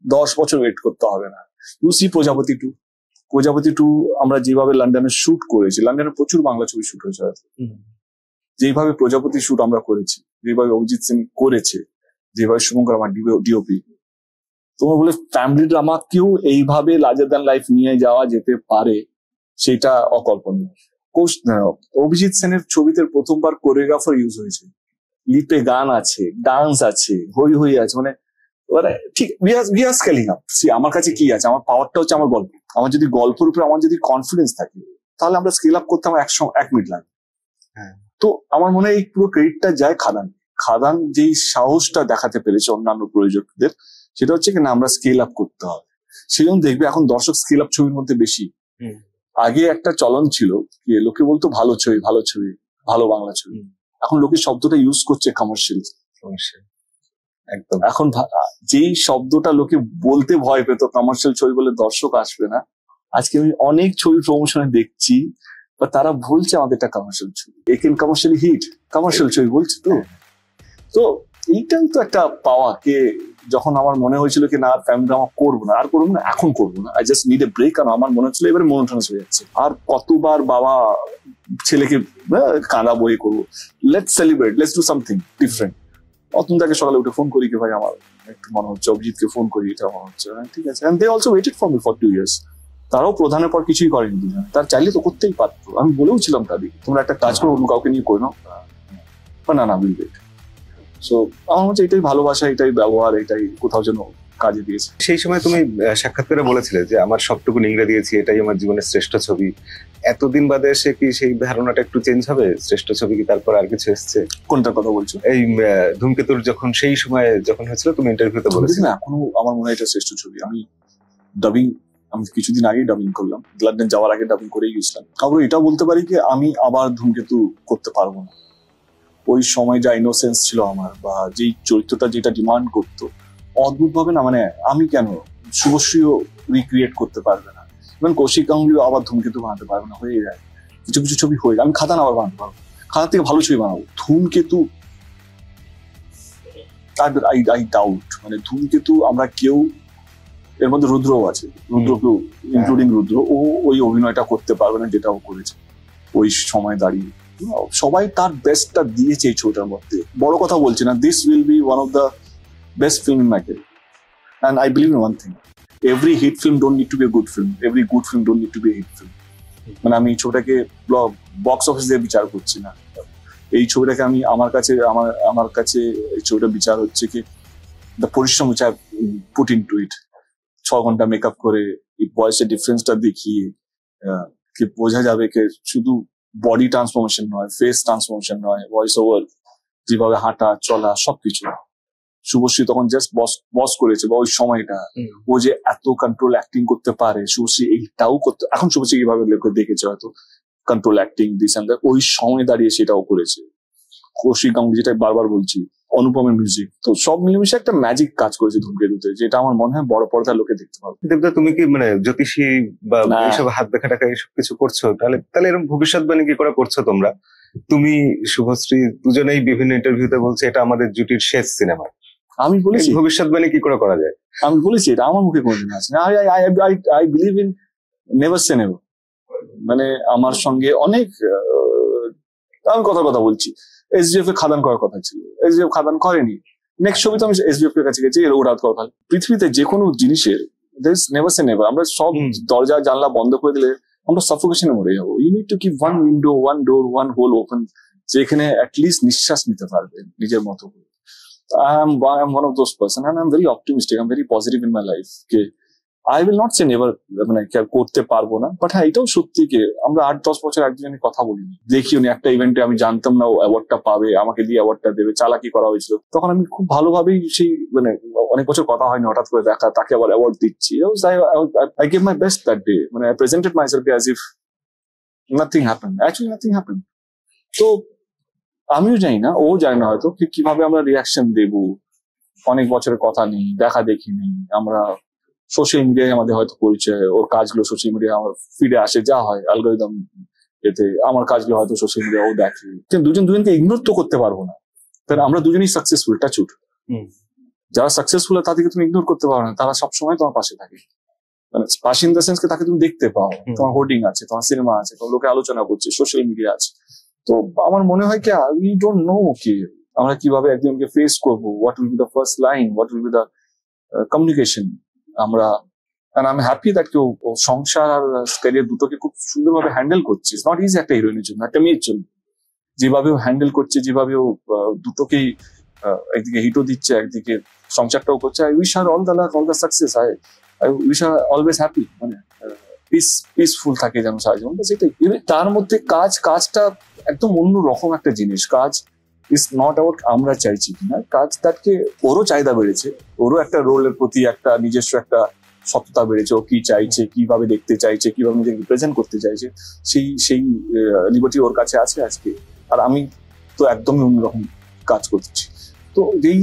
10 বছর ওয়েট করতে হবে না। ইউ সি প্রজাপতি টু আমরা যেভাবে লন্ডনে শুট করেছি, লন্ডনে প্রচুর বাংলা ছবি শুট হয়েছে, যেভাবে প্রজাপতি শুট আমরা করেছি, যেভাবে অভিজিৎ সিং করেছে, যেভাবে শুভঙ্কর আমার ডিওপি, তোমার বলে ফ্যামিলি ড্রামাকেও এইভাবে লার্জার দ্যান লাইফ নিয়ে যাওয়া যেতে পারে, সেটা অকল্পনীয়। অভিজিৎ সেনের ছবিতে প্রথমবার কোরিওগ্রাফার ইউজ হয়েছে, লিপে গান আছে, ডান্স আছে, হই হই আছে, মানে ঠিক উই আর স্কেলিং আপ। আমার কাছে কি আছে, আমার পাওয়ারটা হচ্ছে আমার গল্প। আমার যদি গল্পের উপরে আমার যদি কনফিডেন্স থাকে, তাহলে আমরা স্কেল আপ করতে আমার 1 মিনিট লাগে। তো আমার মনে হয় এই পুরো ক্রেডিটটা যায় খাদান যেই সাহসটা দেখাতে পেরেছে অন্যান্য প্রযোজকদের, সেটা হচ্ছে কি না আমরা স্কেল আপ করতে হবে। সেজন্য দেখবে এখন দর্শক স্কেল আপ ছবির মধ্যে বেশি। আগে একটা চলন ছিল কি লোকে বলতো ভালো ছবি, ভালো বাংলা ছবি। এখন লোকে শব্দটা ইউজ করছে কমার্শিয়াল। একদম এখন যেই শব্দটা লোকে বলতে ভয় পেত কমার্শিয়াল ছবি বলে দর্শক আসবে না, আজকে আমি অনেক ছবি প্রমোশনে দেখছি বা তারা বলছে আমাদের এটা কমার্শিয়াল ছবি, একেন কমার্শিয়াল হিট, কমার্শিয়াল ছবি বলছে। তো এইটাও তো একটা পাওয়া কে যখন আমার মনে হয়েছিল কি না ফ্যামিলি ড্রামা করবো না, এখন করবো না, I just need a break. কারণ আমার মনে হচ্ছিল এবারে মনোটোনাস হয়ে যাচ্ছে, আর কতবার বাবা ছেলেকে কাঁদা বই করবো। Let's celebrate, let's do something different. অতনটাকে সকালে উঠে ফোন করি কি ভাই আমার একটু মনে হচ্ছে, অভিজিৎকে ফোন করি, এটা মনে হচ্ছে, ঠিক আছে। And they also waited for me for 2 years। তারাও প্রধানের পর কিছুই করেনি দুজনে, তার চাইলে তো করতেই পারতো। আমি বলেও ছিলাম তাদের, তোমরা একটা কাজ করো, অন্য কাউকে নিয়ে করে নাও, না উইল ওয়েট। সো আমার হচ্ছে এটাই ভালোবাসা, এটাই ব্যবহার, এটাই কোথাও যেন কাজে দিয়েছে। সেই সময় তুমি সাক্ষাৎকারে বলেছিলে যে আমার সবটুকু নিংড়ে দিয়েছি, এটাই আমার জীবনের শ্রেষ্ঠ ছবি। এতদিন বাদে এসে কি সেই ধারণাটা একটু চেঞ্জ হবে? শ্রেষ্ঠ ছবি কি তারপর আর কিছু এসছে? কোনটার কথা বলছো? এই ধূমকেতুর যখন সেই সময় যখন হয়েছিল তুমি ইন্টারভিউতে বলেছিলে না, এখনো আমার মনে হয় এটা শ্রেষ্ঠ ছবি। আমি কিছুদিন আগেই ডাবিং করলাম, লন্ডন যাওয়ার আগে ডাবিং করেই গেছিলাম। কারণ এটা বলতে পারি কি আমি আবার ধূমকেতু করতে পারবো না। ওই সময় যা ইনোসেন্স ছিল আমার, বা যেই চরিত্রটা যেটা ডিমান্ড করতো, অদ্ভুত ভাবে না, মানে আমি কেন, শুভশ্রীও রিক্রিয়েট করতে পারবে না, ইভেন কৌশিক গাঙ্গুলিও আবার ধূমকেতু বানাতে পারবে না, হয়ে যায় কিছু কিছু ছবি হয়ে যায়। আমি খাদান আবার বানাতে পারবো, খাদান থেকে ভালো ছবি বানাবো। ধূমকেতু আই ডাউট, মানে ধূমকেতু আমরা কেউ, এর মধ্যে রুদ্রও আছে, রুদ্রকেও ইনক্লুডিং রুদ্র, ও ওই অভিনয়টা করতে পারবে না যেটা ও করেছে ওই সময় দাঁড়িয়ে। সবাই তার বেস্টটা দিয়েছে এই ছবিটার মধ্যে। বড় কথা বলছি না, this will be one of the best film in my career. And I believe in one thing, every hit film don't need to be a good film, every good film don't need to be a hit film. মানে আমি এই ছবিটাকে box office দিয়ে বিচার করছি না, এই ছবিটাকে আমি আমার কাছে এই ছবিটা বিচার হচ্ছে কি দ্য পরিশ্রম which I put into it। 6 ঘন্টা মেকআপ করে এই বয়সের ডিফারেন্সটা দেখিয়ে কি বোঝা যাবে কি শুধু বডি ট্রান্সফরমেশন নয়, ফেস ট্রান্সফরমেশন নয়, ভয়েস ওভার, যেভাবে হাঁটা চলা সবকিছু। শুভশ্রী তখন জাস্ট বস করেছে, বা ওই সময়টা ও যে এত কন্ট্রোল অ্যাক্টিং করতে পারে, শুভশ্রী এইটাও করতে, এখন শুভশ্রী কিভাবে দেখেছে হয়তো control acting this and that, ওই সময় দাঁড়িয়ে সেটাও করেছে। কৌশিক গাঙ্গুলি, যেটা বারবার বলছি, অনুপমের মিউজিক, তো সব মিলেমিশে একটা ম্যাজিক কাজ করেছে ধূমকেতুতে, যেটা আমার মনে হয় বড় পর্দার লোকে দেখতে পাবে। দেবদা, তুমি কি মানে জ্যোতিষী বা এইসব হাত দেখা টাকা এইসব কিছু করছো? তাহলে এরকম ভবিষ্যৎবাণী কি করে করছো তোমরা? তুমি শুভশ্রী দুজনেই বিভিন্ন ইন্টারভিউতে বলছে এটা আমাদের জুটির শেষ সিনেমা। আমি বলেছি ভবিষ্যৎবাণী কি করে করা যায়? আমি বলেছি এটা আমার মুখে কোনোদিন আছে না। I believe in never say never. মানে আমার সঙ্গে অনেক, আমি কথা বলছি, এসডিএফ এ খাদান করার কথা ছিল, এসডিএফ খাদান করেনি। নেক্সট ছবি তো আমি এসডিএফ এর কাছে গেছি, ওরা কথা। পৃথিবীতে যে কোনো জিনিসের নেভার সে নেভার। আমরা সব দরজা জানলা বন্ধ করে দিলে আমরা সাফোকেশনে মরে যাবো। You need to keep one window, one door, one hole open, যেখানে অ্যাটলিস্ট নিঃশ্বাস নিতে পারবেন নিজের মতো করে। I am one of those person and I'm very optimistic, I'm very positive in my life. Okay, I will not say never, মানে করতে পারবো না, বাট হ্যাঁ এটাও সত্যি কি আমরা 8-10 বছর একজনের কথা বলিনি, দেখিও নি। একটা ইভেন্টে আমি জানতাম না ও অ্যাওয়ার্ডটা পাবে, আমাকে দিয়ে অ্যাওয়ার্ডটা দেবে, চালাকি করা হয়েছিল। তখন আমি খুব ভালোভাবেই সেই মানে অনেক বছর কথা হয়নি, হঠাৎ করে দেখা, তাকে আবার অ্যাওয়ার্ড দিচ্ছি। I gave my best that day. মানে I presented myself as if nothing happened. Actually nothing happened. তো আমিও জানি না, ও জানি না হয়তো কিভাবে আমরা রিয়াকশন দেব। অনেক বছরের কথা নেই, দেখা দেখি নেই, আমরা সোশ্যাল মিডিয়ায় আমাদের হয়তো পরিচয়, ওর কাজগুলো সোশ্যাল মিডিয়ায় আমার ফিডে আসে, যা হয় অ্যালগরিদম এতে আমার কাজগুলো হয়তো সোশ্যাল মিডিয়া ও দেখে। কিন্তু দুজনকে ইগনোর তো করতে পারবো না, কারণ আমরা দুজনই সাকসেসফুল, টাচুট। যারা সাকসেসফুল তাদেরকে তুমি ইগনোর করতে পারো না, তারা সবসময় তোমার পাশে থাকে। মানে পাশে ইন দ্য সেন্স তাকে তুমি দেখতে পাও, তোমার হোর্ডিং আছে, তোমার সিনেমা আছে, তোমার লোকে আলোচনা করছে, সোশ্যাল মিডিয়া আছে। তো আমার মনে হয় কি, উই ডোন্ট নো কি আমরা কিভাবে একজনকে ফেস করবো, what will be the first line, what will be the communication. আমরা আমি হ্যাপি দ্যাট কেউ সংসার আর ক্যারিয়ার দুটোকে খুব সুন্দরভাবে হ্যান্ডেল করছে। ইটস নট ইজি একটা হিরোইনের জন্য, একটা মেয়ের জন্য যেভাবে ও হ্যান্ডেল করছে, যেভাবে ও দুটোকেই একদিকে হিটও দিচ্ছে, একদিকে সংসারটাও করছে। I wish her all the luck, all the success. I wish her always happy, মানে পিসফুল থাকে যেন সারা জীবন। সেটাই তার মধ্যে কাজটা একদম অন্য রকম একটা জিনিস। কাজ ইজ নট আউট আমরা চাইছি কিনা, কাজ তাকে ওরও চাহিদা বেড়েছে, ওরও একটা রোলের প্রতি একটা নিজস্ব একটা সততা বেড়েছে। ও কি চাইছে, কিভাবে দেখতে চাইছে, কিভাবে নিজেকে প্রেজেন্ট করতে চাইছে, সেই লিবার্টি ওর কাছে আছে আজকে। আর আমি তো একদমই অন্যরকম কাজ করছি। তো এই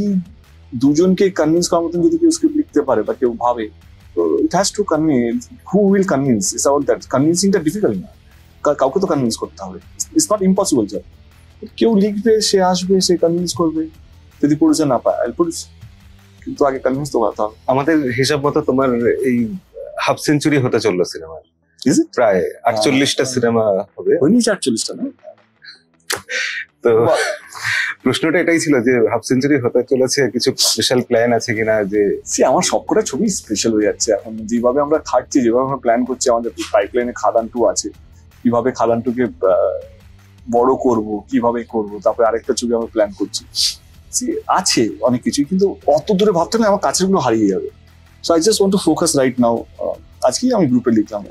দুজনকে কনভিন্স করার মতন যদি কেউ স্ক্রিপ্ট লিখতে পারে বা কেউ ভাবে, তো it has to convince. Who will convince? It's about that. কনভিন্সিংটা ডিফিকাল্ট না, কাউকে তো কনভিন্স করতে হবে। It's not impossible job. কেউ লিখবে, সে আসবে, সে কনভিন্স করবে। যদি প্রডিউসার না পায়, কিন্তু আগে কনভিন্স তো করতে হবে। আমাদের হিসাব মতো তোমার এই হাফ সেঞ্চুরি হতে চললো সিনেমার, প্রায় 48টা সিনেমা হবে। 48টা না? তো প্রশ্নটা এটাই ছিল যে হাফ সেঞ্চুরি হতে চলেছে, কিছু স্পেশাল প্ল্যান আছে কিনা? যে আমার সবকটা ছবি স্পেশাল হয়ে যাচ্ছে এখন, যেভাবে আমরা খাটছি, যেভাবে আমরা প্ল্যান করছি। আমাদের পাইপলাইনে খাদান 2 আছে, কিভাবে খাদান 2 কে বড় করব, কিভাবে করব। তারপরে আরেকটা ছবি আমরা প্ল্যান করছি, আছে অনেক কিছু, কিন্তু অত দূরে ভাবতে না, আমার কাছের গুলো হারিয়ে যাবে। So I just want to focus right now. আজকেই আমি গ্রুপে লিখলাম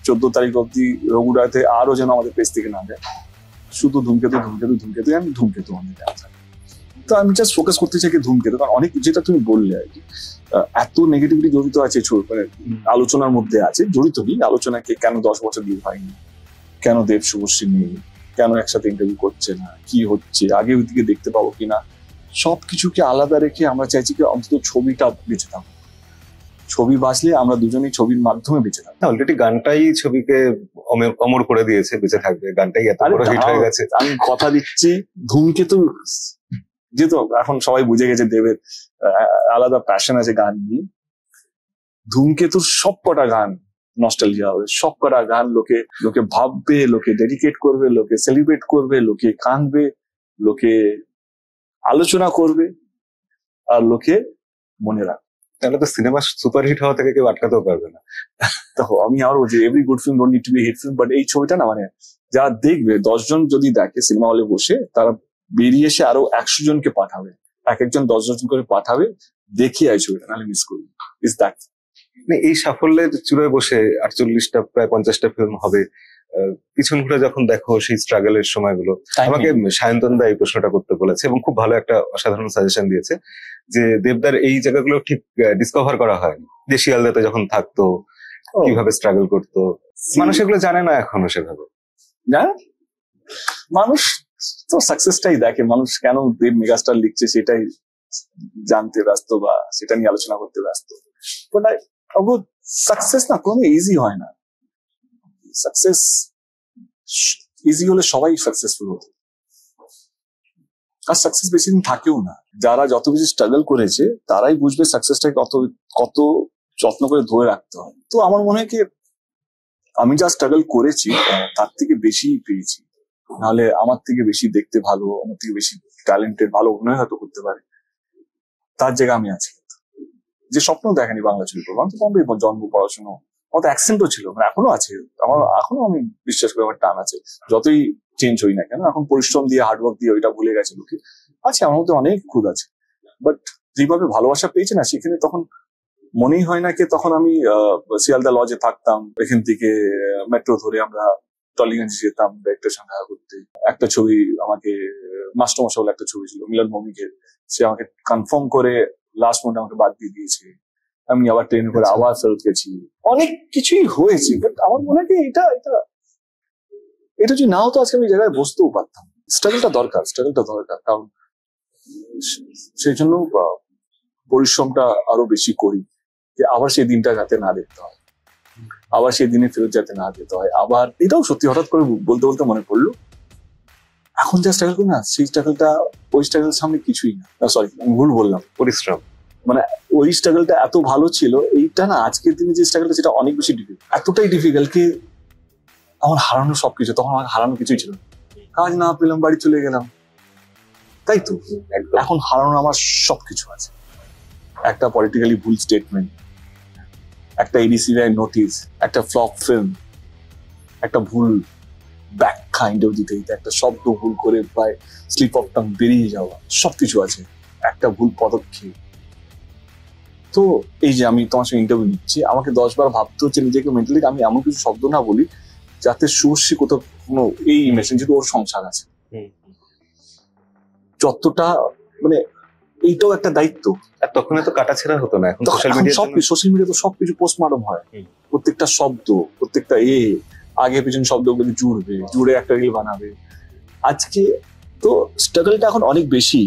14 তারিখ অব্দি রঘুরাতে আরো যেন আমাদের পেজ থেকে না যায়, শুধু ধূমকেতু আমি ধূমকেতু আমাদের দেখা। তো আমি জাস্ট ফোকাস করতে চাই ধূমকেতু, কারণ অনেক যেটা তুমি বললে আর কি, এত নেগেটিভিটি জড়িত আছে, মানে আলোচনার মধ্যে আছে, জড়িত নেই আলোচনাকে। কেন 10 বছর বিয়ে হয়নি, কেন দেব শুভশ্রী নেই, কেন একসাথে ইন্টারভিউ করছে না, কি হচ্ছে, আগে ওইদিকে দেখতে পাবো কিনা, সবকিছুকে আলাদা রেখে আমরা চাইছি কি অন্তত ছবিটা বেঁচে থাকবো। ছবি বাঁচলে আমরা দুজনেই ছবির মাধ্যমে বেঁচে থাকবো। অলরেডি গানটাই ছবিকে অমর করে দিয়েছে, বেঁচে থাকবে। গানটাই এত বড় হিট হয়ে গেছে। আমি কথা দিচ্ছি, ধূমকেতু যেহেতু এখন সবাই বুঝে গেছে দেবের আলাদা প্যাশন আছে গান নিয়ে, ধূমকেতুর সব কটা গান নস্টালজিয়া হবে, সব কটা গান লোকে ভাববে, লোকে ডেডিকেট করবে, লোকে সেলিব্রেট করবে, লোকে কাঁদবে, লোকে আলোচনা করবে, আর লোকে মনে রাখবে। তাহলে তো সিনেমা সুপারহিট হওয়া থেকে কেউ আটকাতেও পারবে না। দেখো, আমি আরো বলছি, every good film don't need to be hit film, but এই ছবিটা না, মানে যারা দেখবে, 10 জন যদি দেখে সিনেমা হলে বসে, তারা বেরিয়ে এসে আরো 100 জনকে পাঠাবে, এক একজন 10 জন করে পাঠাবে, দেখি এই ছবিটা, নাহলে মিস করবে। ইজ দ্যাট এই সাফল্যের চূড়ায় বসে 48টা প্রায় 50টা ফিল্ম হবে, পিছন ঘুরে যখন দেখো সেই স্ট্রাগলের সময়গুলো, আমাকে সায়ন্তন দা এই প্রশ্নটা করতে বলেছে এবং খুব ভালো একটা অসাধারণ সাজেশন দিয়েছে যে দেবদার এই জায়গাগুলো ঠিক ডিসকভার করা হয়নি। যে শিয়ালদাতে যখন থাকতো, কিভাবে স্ট্রাগল করতো, মানুষ এগুলো জানে না এখনো সেভাবে। না, মানুষ তো সাকসেসটাই দেখে, মানুষ কেন দেব মেগাস্টার লিখছে সেটাই জানতে ব্যস্ত বা সেটা নিয়ে আলোচনা করতে ব্যস্ত। সাকসেস না কোনো ইজি হয় না। সাকসেস ইজি হলে সবাই সাকসেসফুল হতো, আর সাকসেস বেশি দিন থাকেও না। যারা যত বেশি স্ট্রাগল করেছে তারাই বুঝবে সাকসেসটাকে কত যত্ন করে ধরে রাখতে হয়। তো আমার মনে হয় কি, আমি যা স্ট্রাগল করেছি তার থেকে বেশি পেয়েছি। নাহলে আমার থেকে বেশি দেখতে ভালো, আমার থেকে বেশি ট্যালেন্টেড, ভালো অভিনয় হয়তো করতে পারে, তার জায়গায় আমি আছি। যে স্বপ্ন দেখেনি বাংলা ছবি করবো, আমি তো বম্বে জন্ম, পড়াশোনা, আমার তো অ্যাকসেন্টও ছিল, মানে এখনো আছে, এখনো আমি বিশ্বাস করি আমার টান আছে, যতই চেঞ্জ হই না কেন। এখন পরিশ্রম দিয়ে, হার্ডওয়ার্ক দিয়ে ওইটা ভুলে গেছে লোকে, আছে আমার মধ্যে অনেক খুদ আছে। বাট যেভাবে ভালোবাসা পেয়েছে না, সেখানে তখন মনেই হয় না কি, তখন আমি শিয়ালদা লজে থাকতাম, এখান থেকে মেট্রো ধরে আমরা টলিগঞ্জ যেতাম ডাইরেক্টরের সঙ্গে দেখা করতে। একটা ছবি আমাকে, মাস্টারমশাই বলে একটা ছবি ছিল মিলন ভৌমিকের, সে আমাকে কনফার্ম করে লাস্ট মোমেন্টে আমাকে বাদ দিয়ে দিয়েছে, আমি আবার ট্রেনে করে আবার ফেরত গেছি, অনেক কিছুই হয়েছে। বাট আমার মনে হয় কি এটা এটা এটা যদি না হতো আজকে আমি এই জায়গায় বসতেও পারতাম। স্ট্রাগলটা দরকার, কারণ সেই জন্য পরিশ্রমটা আরো বেশি করি, যে আবার সেই দিনটা যাতে না দেখতে হয়, আবার সেই দিনে ফেরত যাতে না যেতে হয়। আবার এটাও সত্যি হঠাৎ করে বলতে বলতে মনে পড়লো, এখন যা স্ট্রাগল করি না সেই স্ট্রাগলটা ওই স্ট্রাগলের সামনে কিছুই না। সরি, আমি ভুল বললাম, পরিশ্রম। মানে ওই স্ট্রাগলটা এত ভালো ছিল, এইটা না আজকের দিনে যে স্ট্রাগলটা সেটা অনেক বেশি ডিফিকাল্ট, এতটাই ডিফিকাল্ট কি আমার হারানো সবকিছু, তখন আমার হারানো কিছুই ছিল না। কাজ না পেলাম, বাড়ি চলে গেলাম, তাই তো। এখন হারানো আমার সবকিছু আছে। একটা পলিটিক্যালি ভুল স্টেটমেন্ট, একটা এডিসিআই নোটিস, একটা ফ্লপ ফিল্ম, একটা ভুল ব্যাখ্যা ইন্টারভিউ দিতে দিতে, একটা শব্দ ভুল করে প্রায় স্লিপ অফ টাং বেরিয়ে যাওয়া, সবকিছু আছে। একটা ভুল পদক্ষেপ। তো এই যে আমি তোমার সঙ্গে ইন্টারভিউ নিচ্ছি, আমাকে 10 বার ভাবতে হচ্ছে নিজেকে মেন্টালি, আমি এমন কিছু শব্দ না বলি যাতে শুভশ্রী কোথাও কোনো এই মেশিন, যেহেতু ওর সংসার আছে, যতটা মানে এইটাও একটা দায়িত্ব। আর তখন তো কাটাছেঁড়া হতো না, এখন সোশ্যাল মিডিয়া তো সবকিছু পোস্টমর্টম হয়, প্রত্যেকটা শব্দ, প্রত্যেকটা আগে পিছনে শব্দগুলো জুড়ে একটা রিল বানাবে। আজকে তো স্ট্রাগলটা এখন অনেক বেশি,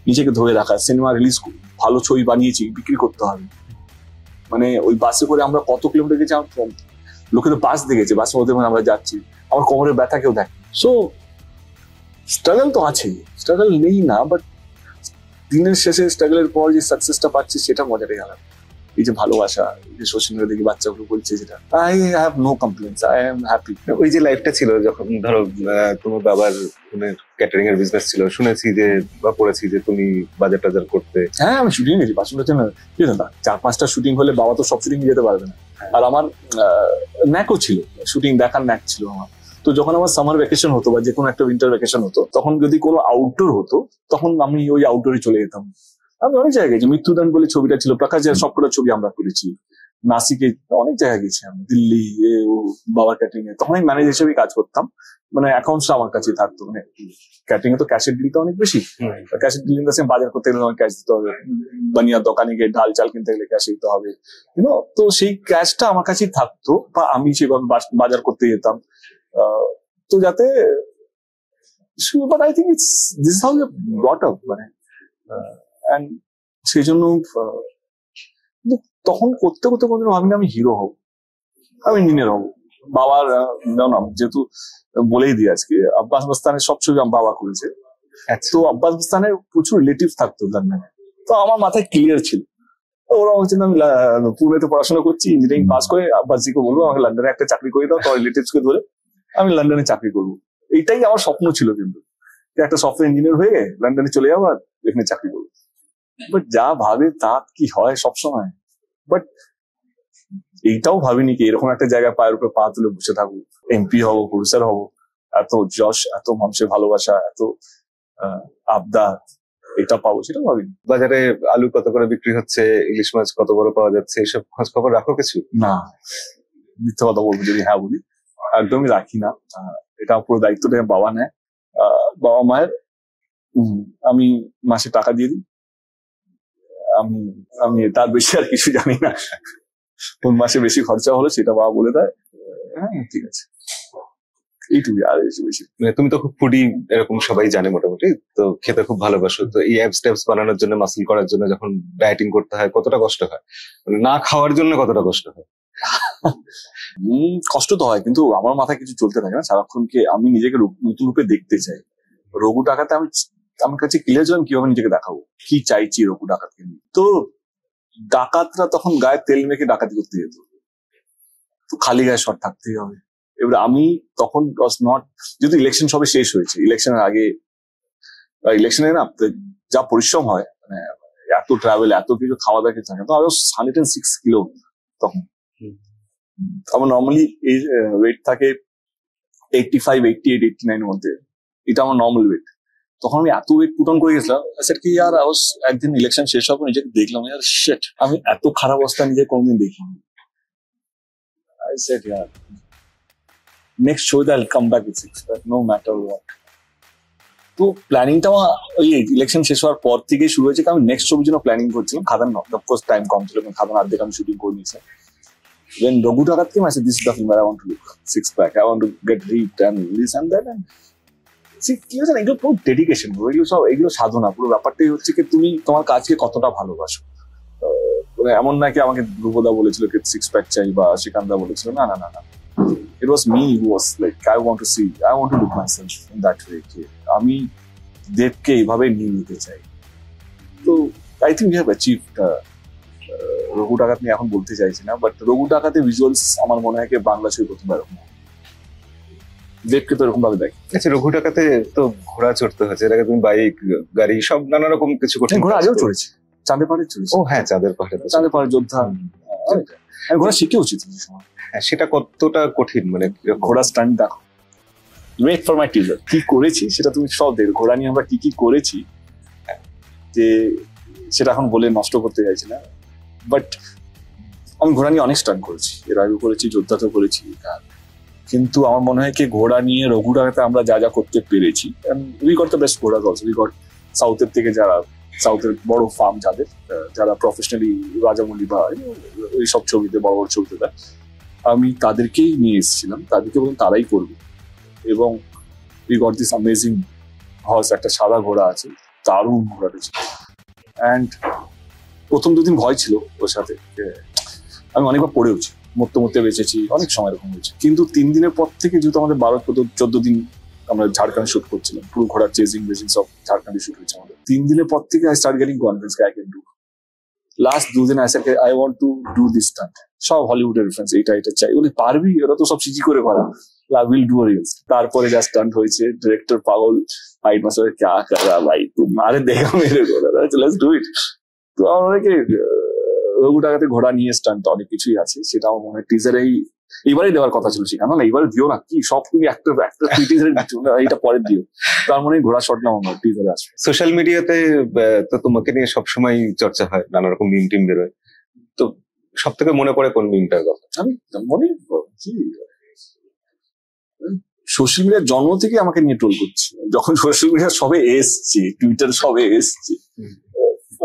নিজেকে ধরে রাখা। সিনেমা রিলিজ, ভালো ছবি বানিয়েছি, বিক্রি করতে হবে। মানে ওই বাসে করে আমরা কত কিলোমিটার গেছি, লোকে তো বাস দেখেছে, বাসের মধ্যে আমরা যাচ্ছি, আমার কোমরের ব্যথা কেউ দেখে। সো স্ট্রাগল তো আছে, স্ট্রাগল নেই না, বাট দিনের শেষে স্ট্রাগলের পর যে সাকসেসটা পাচ্ছি সেটা মজাটাই আলাদা। এই যে ভালোবাসা, এই যে সোশ্যাল মিডিয়া দেখি বাচ্চাগুলো বলছে, যেটা I have no complaints, I am happy. ওই যে লাইফটা ছিল যখন ধরো তোমার বাবার ক্যাটারিং এর বিজনেস ছিল, শুনেছি যে বা পড়েছি যে তুমি বাজার টাজার করতে। হ্যাঁ, আমি শুটিং গেছি, 4-5টা শুটিং হলে বাবা তো সব শুটিং যেতে পারবে না। আর আমার ন্যাকও ছিল, শুটিং দেখার ন্যাক ছিল আমার। তো যখন আমার সামার ভ্যাকেশন হতো বা যে কোনো একটা উইন্টার ভ্যাকেশন হতো, তখন যদি কোনো আউটডোর হতো, তখন আমি ওই আউটডোরে চলে যেতাম। আমি অনেক জায়গায় গেছি, মৃত্যুদান বলে ছবিটা ছিল, প্রকাশের সবকটা ছবি আমরা করেছি, নাসিকে অনেক জায়গায় গেছি আমি, দিল্লি, বাবার ক্যাটারিং এ। তখন আমি ম্যানেজার হিসেবে কাজ করতাম, মানে অ্যাকাউন্টসটা আমার কাছে থাকতো। মানে ক্যাটারিং এ তো ক্যাশের ডিলটা অনেক বেশি, ক্যাশের ডিল বাজার করতে গেলে ক্যাশ দিতে হবে, বানিয়া দোকানে গিয়ে ডাল চাল কিনতে গেলে ক্যাশ দিতে হবে, তো সেই ক্যাশটা আমার কাছেই থাকতো, বা আমি সেভাবে বাজার করতে যেতাম। তো যাতে but I think it's this how you brought up, মানে সেই জন্য তখন করতে করতে কোনদিন ভাবিনি আমি হিরো হব, আমি ইঞ্জিনিয়ার হব। বাবার নাম যেহেতু বলেই দিই আজকে, আব্বাস বাস্তানের সব ছবি আমার বাবা করেছে। তো আব্বাস বাস্তানের প্রচুর রিলেটিভ থাকতো লন্ডনে, তো আমার মাথায় ক্লিয়ার ছিল। ওরা হচ্ছে আমি পুনেতে পড়াশোনা করছি, ইঞ্জিনিয়ারিং পাস করে আব্বাসজিকে বলবো আমাকে লন্ডনে একটা চাকরি করে দাও, তো রিলেটিভস কে ধরে আমি লন্ডনে চাকরি করবো। এইটাই আমার স্বপ্ন ছিল, কিন্তু একটা সফটওয়্যার ইঞ্জিনিয়ার হয়ে লন্ডনে চলে যাবো আর এখানে চাকরি করবো। বাট যা ভাবে তা কি হয় সবসময়। বাট এইটাও ভাবিনি কি এরকম একটা জায়গায় পায়ের উপরে পা তুলে বসে থাকবো, এমপি হবো, প্রডিউসার হবো, এত যশ, এত মানুষের ভালোবাসা, এত আবদার, এটা পাবো, সেটা ভাবিনি। বাজারে আলু কত করে বিক্রি হচ্ছে, ইলিশ মাছ কত বড় পাওয়া যাচ্ছে, এসব খোঁজ খবর রাখো কিছু? না, মিথ্যে কথা বলবো যদি হ্যাঁ বলি, একদমই রাখি না। এটা পুরো দায়িত্বটা বাবা নেয়। বাবা মায়ের আমি মাসে টাকা দিয়ে দিই, আমি তার বেশি আর কিছু জানি না। কোন মাসে বেশি খরচা হলো সেটা বাবা বলে দেয়, হ্যাঁ ঠিক আছে, এইটুকুই, আর বেশি। তুমি তো খুব ফুডি, এরকম সবাই জানে মোটামুটি, তো খেতে খুব ভালোবাসো। তো এই অ্যাবস ট্যাবস বানানোর জন্য, মাসল করার জন্য যখন ডায়েটিং করতে হয় কতটা কষ্ট হয়, মানে না খাওয়ার জন্য কতটা কষ্ট হয়? কষ্ট তো হয়, কিন্তু আমার মাথায় কিছু চলতে থাকে না সারাক্ষণকে। আমি নিজেকে নতুন রূপে দেখতে চাই। রঘু ডাকাতে আমার কাছে ক্লিয়ার ছিলাম কিভাবে নিজেকে দেখাবো, কি চাইছি রঘু ডাকাতকে নিয়ে। তো ডাকাতরা তখন গায়ে তেল মেখে ডাকাতি করতে যেত, তো খালি গায়ে শট থাকতেই হবে। এবার আমি তখন যেহেতু ইলেকশন সবে শেষ হয়েছে, ইলেকশনের আগে, ইলেকশনে না যা পরিশ্রম হয়, মানে এত ট্রাভেল, এত কিছু খাওয়া দাওয়া কিছু থাকে, তো 106 কিলো তখন। আমার নর্মালি এই ওয়েট থাকে 85, 88, 89 এর মধ্যে, এটা আমার নর্মাল ওয়েট। তখন আমি এত ওয়েট পুট অন করে গেছিলাম, সেটা কি আর একদিন ইলেকশন শেষ হওয়ার পর নিজেকে দেখলাম, ইয়ার শিট, আমি এত খারাপ অবস্থা নিজে কোনদিন দেখিনি। I said, yeah, next show I'll come back with 6 pack, no matter what. তো প্ল্যানিংটা ওই ইলেকশন শেষ হওয়ার পর থেকে শুরু হয়েছে, কারণ নেক্সট ছবির জন্য প্ল্যানিং করছিলাম। খাদান অফকোর্স টাইম কম ছিল, খাদান অর্ধেক আমি শুটিং করে নিয়েছিলাম। When Raghu Dhakat came, I said, this is the film where I want to look six pack. I want to get ripped and this and that. And see, কি হচ্ছে না, এগুলো পুরো ডেডিকেশন, এগুলো সাধনা। পুরো ব্যাপারটাই হচ্ছে কি তুমি তোমার কাজকে কতটা ভালোবাসো। মানে এমন না কি আমাকে ধ্রুবদা বলেছিল কি সিক্স প্যাক চাই বা শ্রীকান্তদা বলেছিল, না না না না, it was me who was like I want to look myself in that way, কি আমি দেবকে এইভাবে নিয়ে নিতে চাই। তো I think we have achieved. Raghu Dakat নিয়ে এখন বলতে চাইছি না, বাট রঘু ডাকাতে ভিজুয়ালস আমার মনে হয় বাংলা ছবি প্রথমবার এরকম, দেবকে তো এরকম ভাবে দেখে। আচ্ছা, রঘু ডাকাতে তো ঘোড়া চড়তে হয়েছে, এর আগে তুমি বাইক গাড়ি সব নানা রকম কিছু করতে। ঘোড়া আগেও চড়েছি, চাঁদের পাহাড়ে চড়েছি। ও হ্যাঁ, চাঁদের পাহাড়ে, চাঁদের পাহাড় যোদ্ধা। আমি ঘোড়া শিখে উচিত সময়। হ্যাঁ, সেটা কতটা কঠিন, মানে ঘোড়া স্টান্ট দেখো, ওয়েট ফর মাই টিজার, কি করেছি সেটা তুমি সব দেখো। ঘোড়া নিয়ে আমরা কি কি করেছি যে সেটা এখন বলে নষ্ট করতে চাইছি না, বাট আমি ঘোড়া নিয়ে অনেক স্টান্ট করেছি, এর আগে করেছি, যোদ্ধাতেও করেছি। কিন্তু আমার মনে হয় কি ঘোড়া নিয়ে রঘু ডাকাতে আমরা যা যা করতে পেরেছি, উই গট দ্য বেস্ট ঘোড়া অলসো। উই গট সাউথের থেকে যারা, সাউথের বড় ফার্ম যাদের, যারা প্রফেশনালি রাজামৌলি বা ওই সব ছবিতে বড় বড় ছবিতে দেয়, আমি তাদেরকেই নিয়ে এসেছিলাম, তাদেরকে বলুন তারাই করবে। এবং we got this amazing horse, একটা সাদা ঘোড়া আছে, দারুণ ঘোড়াটা ছিল। অ্যান্ড প্রথম দুদিন ভয় ছিল ওর সাথে, আমি অনেকবার পড়েওছি, মরতে মরতে বেঁচেছি, অনেক সময় এরকম হয়েছে। কিন্তু 3 দিনের পর থেকে, যেহেতু আমাদের 12-14 দিন আমরা ঝাড়খন্ড শুট করছিলাম, পুরো ঘোড়ার চেজিং বেজিং সব ঝাড়খন্ডে শুট হয়েছে আমাদের, 3 দিনের পর থেকে I start getting confidence I can do. Last 2 দিন I want to do this stunt, সব হলিউডের রেফারেন্স, এটা চাই বলে, পারবি, ওরা তো সব সিজি করে করা, উইল ডু রিলস। তারপরে যা স্টান্ট হয়েছে, ডিরেক্টর পাগল, ফাইট মাস্টার ক্যা করা ভাই, তোমারে দেখা মেরে বলা, লেটস ডু ইট। তো আমাকে রঘু ডাকাতে ঘোড়া নিয়ে স্টান্ট অনেক কিছুই আছে, সেটা আমার মনে হয় টিজারেই এবারে দেওয়ার কথা ছিল। সেখানে না, এবারে দিও না, কি সব তুমি একটা টিজারে এইটা পরে দিও, তার মানে ঘোড়া শট না আমার টিজারে আসবে। সোশ্যাল মিডিয়াতে তো তোমাকে নিয়ে সবসময় চর্চা হয়, নানা রকম মিম টিম বেরোয়, তো সব থেকে মনে পড়ে কোন মিমটার কথা? আমি মনে কি সোশ্যাল মিডিয়ার জন্ম থেকে আমাকে নিয়ে ট্রোল করছে, যখন সোশ্যাল মিডিয়া সবে এসছে, টুইটার সবে এসছে,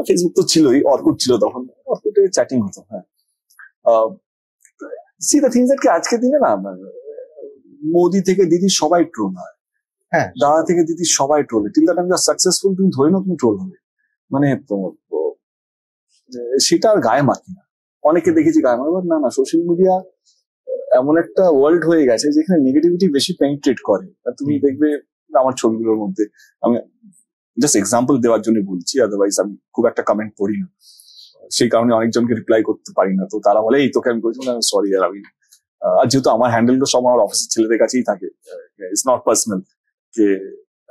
ফেসবুক তো ছিলই, অর্কুট ছিল তখন, অর্কুটে চ্যাটিং হতো। হ্যাঁ, সি দ্য থিংস দ্যাট কি আজকের দিনে না, মোদি থেকে দিদি সবাই ট্রোল হয়, হ্যাঁ, দাদা থেকে দিদি সবাই troll. Till that time you are successful, তুমি ধরে নাও তুমি ট্রোল হবে, মানে সেটা আর গায়ে মাখি না। অনেকে দেখেছি গায়ে মাখবার, না না, সোশ্যাল মিডিয়া এমন একটা ওয়ার্ল্ড হয়ে গেছে যেখানে নেগেটিভিটি বেশি পেনিট্রেট করে। তুমি দেখবে আমার ছবিগুলোর মধ্যে, আমি জাস্ট এক্সাম্পল দেওয়ার জন্য বলছি, আদারওয়াইজ আমি খুব একটা কমেন্ট পড়ি না, সেই কারণে অনেকজনকে রিপ্লাই করতে পারি না। তো তারা বলে এই তোকে আমি করেছি, সরি আর আমি, আর যেহেতু আমার হ্যান্ডেলটা সব আমার অফিসের ছেলেদের কাছেই থাকে, ইটস নট পার্সোনাল যে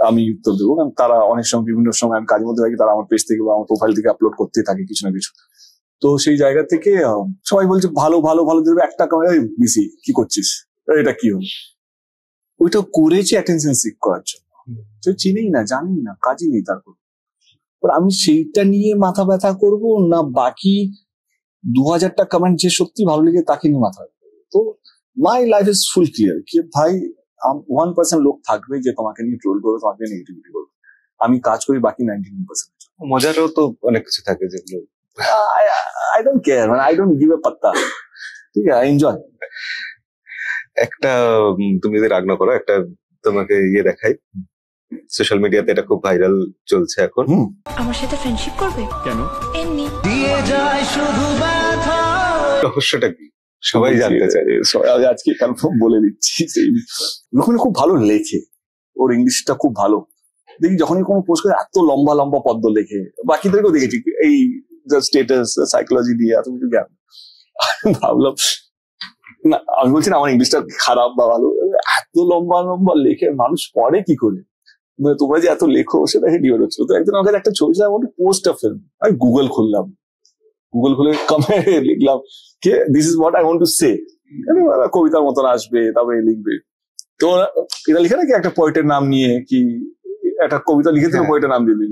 আমি উত্তর দেবো, কারণ তারা অনেক সময় বিভিন্ন সময় আমি কাজের মধ্যে থাকি, তারা আমার পেজ থেকে বা আমার প্রোফাইল থেকে আপলোড করতে থাকে কিছু না কিছু। তো সেই জায়গা থেকে সবাই বলছে ভালো ভালো ভালো দেবে, একটা কমেন্ট মিসি কি করছিস, এটা কি হলো, ওইটা করেছি অ্যাটেনশন সিক করার জন্য, চিনেই না, জানি না, কাজই নেই। তারপর আমি সেইটা নিয়ে মাথা ব্যথা করবো না, বাকি 2000টা কমেন্ট যে সত্যি ভালো লেগে তাকে নিয়ে মাথা ব্যথা করবো। তো my life is full clear কি ভাই, 1% লোক থাকবে যে তোমাকে নিয়ে ট্রোল করবে, তোমাকে নেগেটিভিটি করবে, আমি কাজ করি বাকি 99%। মজারও তো অনেক কিছু থাকে যেগুলো I don't care, man. I don't give a patta. ঠিক আছে, I enjoy. একটা তুমি যদি রাগ না করো, একটা তোমাকে ইয়ে দেখাই, সোশ্যাল মিডিয়াতে এটা খুব ভাইরাল চলছে এখন। আমার সাথে ফ্রেন্ডশিপ করবে কেন? এমনি দিয়ে যায় শুধু ব্যথা। রহস্যটা কি সবাই জানতে চায়। আজকে কনফার্ম বলে দিচ্ছি, ওখানে খুব ভালো লেখে, ওর ইংলিশটা খুব ভালো। দেখি যখনই কোনো পোস্ট করে এত লম্বা লম্বা পদ্ম লেখে, বাকিদেরকেও দেখেছি এই স্টেটাস সাইকোলজি দিয়ে এত কিছু জ্ঞান। ভাবলাম না, আমি বলছি না আমার ইংলিশটা খারাপ বা ভালো, এত লম্বা লম্বা লেখে মানুষ পড়ে কি করে, তোমরা যে এত লেখো সেটা ডিওর হচ্ছিল। তো একদিন আমাকে একটা ছবি পোস্ট অফ ফিল্ম, আমি গুগল খুললাম, গুগল খুলে কমেন্ট লিখলাম কে this is what I want to say, কবিতার মতন আসবে, তারপরে লিখবে। তো এটা লিখে নাকি একটা পোয়েটের নাম নিয়ে কি একটা কবিতা লিখে দিল, পোয়েটের নাম দিয়ে দিল।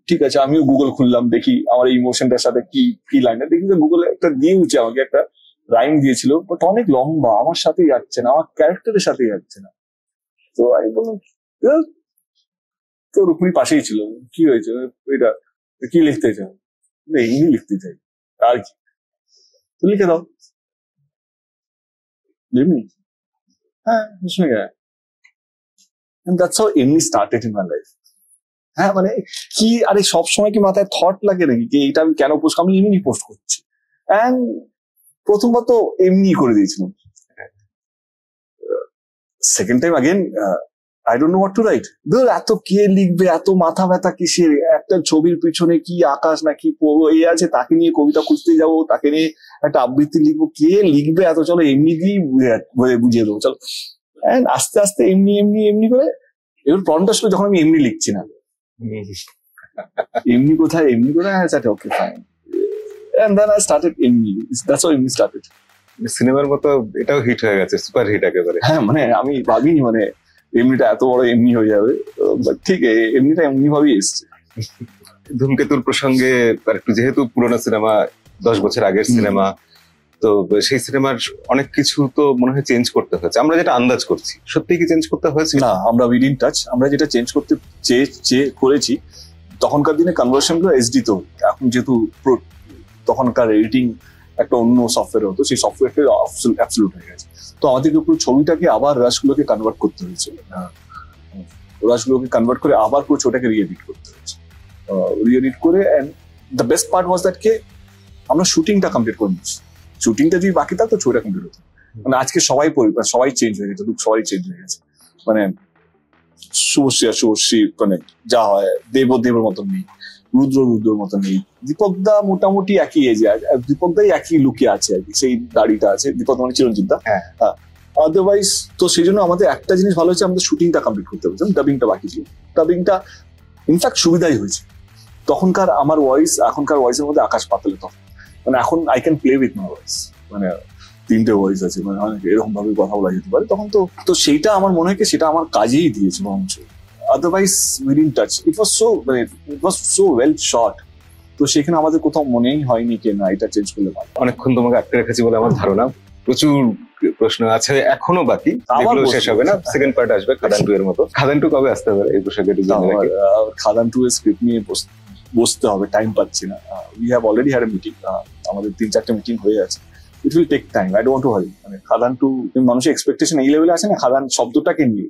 ঠিক আছে, আমিও গুগল খুললাম, দেখি আমার এই ইমোশনটার সাথে কি কি লাইনটা, দেখি যে গুগলে একটা দিয়েছে আমাকে, একটা রাইম দিয়েছিল, বাট অনেক লম্বা, আমার সাথেই যাচ্ছে না, আমার ক্যারেক্টারের সাথেই যাচ্ছে না। তো আমি বললাম তো রুক্মিণী পাশেই ছিল, কি হয়েছে এটা কি লিখতে চাও? এমনি লিখতে চাই আর কি, তো লিখে দাও। এমনি হ্যাঁ उसमें क्या है? And that's how এমনি started in my life. হ্যাঁ মানে কি আরে সবসময় কি মাথায় থট লাগে নাকি যে এটা আমি কেন পোস্ট, আমি এমনি পোস্ট করছি। এন্ড প্রথমবার তো এমনি করে দিয়েছিলাম, second time again I don't know what to right. ধর এত কে লিখবে, এত মাথা ব্যথা কিসের, একটা ছবির পিছনে কি আকাশ নাকি এই আছে, তাকে নিয়ে কবিতা খুঁজতে যাবো, তাকে নিয়ে একটা আবৃত্তি লিখবো, কে লিখবে এত, চলো এমনি দিয়েই বুঝিয়ে দেবো চলো। এন্ড আস্তে আস্তে এমনি এমনি এমনি করে এবার প্রবলেমটা আসলে যখন আমি এমনি লিখছি না, এমনি কোথায় এমনি করে okay fine, and then I started এমনি, দ্যাটস হাউ এমনি স্টার্টেড। সিনেমার মতো এটাও হিট হয়ে গেছে, সুপার হিট একেবারে। হ্যাঁ মানে আমি ভাবিনি মানে এমনিটা এত বড় এমনি হয়ে যাবে, বাট ঠিক এমনিটা এমনি ভাবেই এসছে। ধূমকেতুর প্রসঙ্গে একটু, যেহেতু পুরোনো সিনেমা, 10 বছর আগের সিনেমা, তো সেই সিনেমার অনেক কিছু তো মনে হয় চেঞ্জ করতে হয়েছে, আমরা যেটা আন্দাজ করছি। সত্যি কি চেঞ্জ করতে হয়েছে? না, আমরা উইদিন টাচ, আমরা যেটা চেঞ্জ করতে করেছি, তখনকার দিনে কনভার্সন গুলো এসডি তো, এখন যেহেতু তখনকার এডিটিং একটা অন্য সফটওয়্যার হতো, সেই সফটওয়্যারটা অ্যাবসলিউট হয়ে গেছে। তো আমাদেরকে পুরো ছবিটাকে আবার রাশগুলোকে কনভার্ট করতে হয়েছে, রাশগুলোকে কনভার্ট করে আবার পুরো ছবিটাকে রিএডিট করতে হয়েছে, রিএডিট করে। And the best part was that কে আমরা শুটিংটা কমপ্লিট করে নিচ্ছি, শুটিংটা যদি বাকি থাকতো ছবিটা কমপ্লিট হতো। মানে আজকে সবাই চেঞ্জ হয়ে গেছে, সবাই চেঞ্জ হয়ে গেছে, মানে শুভশ্রী মানে যা হয়, দেবের মতন নেই, রুদ্রর মতন নেই, দীপকদা মোটামুটি একই এজে, দীপকদাই একই লুকে আছে আর কি, সেই দাড়িটা আছে, দীপক মানে চিরঞ্জিতদা। আদারওয়াইজ তো সেই জন্য আমাদের একটা জিনিস ভালো হয়েছে, আমাদের শুটিংটা কমপ্লিট করতে হয়েছে, ডাবিংটা বাকি ছিল। ডাবিংটা ইনফ্যাক্ট সুবিধাই হয়েছে, তখনকার আমার ভয়েস এখনকার ভয়েসের মধ্যে আকাশ পাতালে তখন, মানে এখন I can play with my voice, মানে 3টে ভয়েস আছে, মানে এরকম ভাবে কথা বলা যেতে পারে তখন। তো সেইটা আমার মনে হয় সেটা আমার কাজেই দিয়েছে বরঞ্চ, otherwise within touch it was so well shot. তো সেখানে আমাদের কোথাও মনেই হয়নি যে না এটা চেঞ্জ করলে ভালো। অনেকক্ষণ তোমাকে আটকে রেখেছি বলে আমার ধারণা, প্রচুর প্রশ্ন আছে এখনো বাকি, যেগুলো শেষ হবে না, সেকেন্ড পার্ট আসবে খাদান 2 এর মতো। খাদান 2 কবে আসতে পারে এই প্রসঙ্গে? খাদান 2 এর স্ক্রিপ্ট নিয়ে বসতে হবে, টাইম পাচ্ছি না। We have already had a meeting, আমাদের 3-4টে মিটিং হয়ে আছে। It will take time, I don't want to hurry. মানে খাদান 2 মানুষের এক্সপেকটেশন এই লেভেলে আছে না খাদান শব্দটাকে নিয়ে,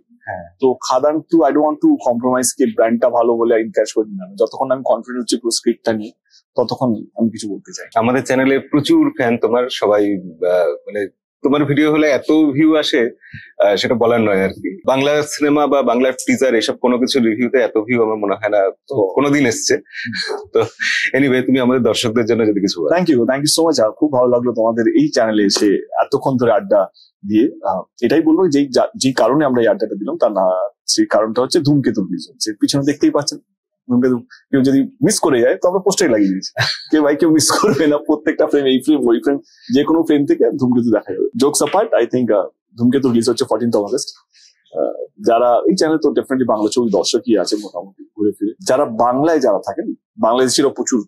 তো Khadaan 2 I don't want to compromise কে ব্র্যান্ডটা ভালো বলে এনকারেজ করি না, যতক্ষণ আমি কনফিডেন্ট হচ্ছি পুরো স্ক্রিপ্টটা নিয়ে ততক্ষণ আমি কিছু বলতে চাই। আমাদের চ্যানেলে প্রচুর ফ্যান তোমার, সবাই মানে তোমার ভিডিও হলে এত ভিউ আসে সেটা বলার নয় আর কি। বাংলা সিনেমা বা বাংলা টিজার এসব কোনো কিছু রিভিউতে এত ভিউ আমার মনে হয় না কোনোদিন এসছে। তো এনিওয়ে, তুমি আমাদের দর্শকদের জন্য যদি কিছু বলো। থ্যাংক ইউ সো মাচ, খুব ভালো লাগলো তোমাদের এই চ্যানেলে এসে এতক্ষণ ধরে আড্ডা দিয়ে। এটাই বলবো যেই কারণে আমরা এই আড্ডাটা দিলাম, তার না সেই কারণটা হচ্ছে ধূমকেতু রিলিজ হচ্ছে, পিছনে দেখতেই পাচ্ছেন ধূমকেতু। কেউ যদি মিস করে যায় তো আমরা পোস্টারে লাগিয়ে দিয়েছি, কেউ মিস করবে না, প্রত্যেকটা ফ্রেম, এই ফ্রেম ওই ফ্রেম, যে কোনো ফ্রেম থেকে ধূমকেতু দেখা যাবে। জোকস অ্যাপার্ট, আই থিঙ্ক ধূমকেতু রিলিজ হচ্ছে 14th August। যারা এই চ্যানেল তো ডেফিনেটলি বাংলা ছবি দর্শকই আছে মোটামুটি ঘুরে ফিরে, যারা বাংলায় যারা থাকেন, বাংলাদেশেরও প্রচুর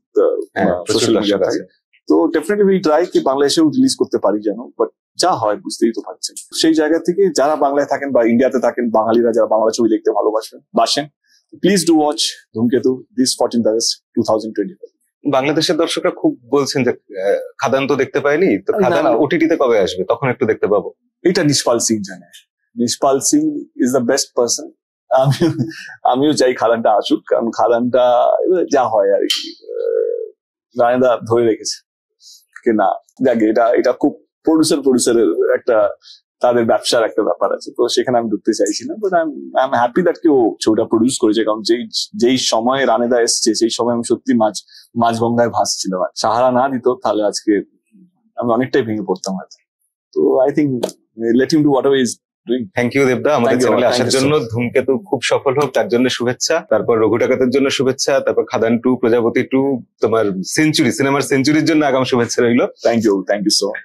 সোশ্যাল মিডিয়া থাকে, তো ডেফিনেটলি উই ট্রাই কি বাংলাদেশেও রিলিজ করতে পারি যেন, বাট যা হয় বুঝতেই তো পারছেন। সেই জায়গা থেকে যারা বাংলায় থাকেন বা ইন্ডিয়াতে থাকেন, বাঙালিরা যারা বাংলা ছবি দেখতে ভালোবাসেন, প্লিজ ডু ওয়াচ ধূমকেতু দিস 14th August 2025। বাংলাদেশের দর্শকরা খুব বলছেন যে খাদান তো দেখতে পাইনি, তো খাদান ওটিটিতে কবে আসবে, তখন একটু দেখতে পাবো। এটা নিষ্পাল সিং জানে, Nishpal Singh is the best person. আমিও চাই খাদানটা আসুক, কারণ খাদানটা যা হয় আর কি রায়দা ধরে রেখেছে কি না, দেখে এটা খুব প্রডিউসারের একটা, তাদের ব্যবসার একটা ব্যাপার আছে, তো সেখানে আমি ঢুকতে চাইছি না, but I am happy that কেউ ছবিটা প্রডিউস করেছে, কারণ যেই সময় রানেদা এসছে সেই সময় আমি সত্যি মাঝগঙ্গায় ভাসছিলাম। সাহারা না দিত তাহলে আজকে আমি অনেকটাই ভেঙে পড়তাম হয়তো। তো I think let him do whatever is doing. Thank you দেবদা আমাদের চ্যানেলে আসার জন্য। ধূমকেতু খুব সফল হোক তার জন্য শুভেচ্ছা, তারপর রঘু ডাকাতের জন্য শুভেচ্ছা, তারপর খাদান 2, প্রজাপতি 2, তোমার সিনেমার সেঞ্চুরির জন্য আগাম শুভেচ্ছা রইল। Thank you so much.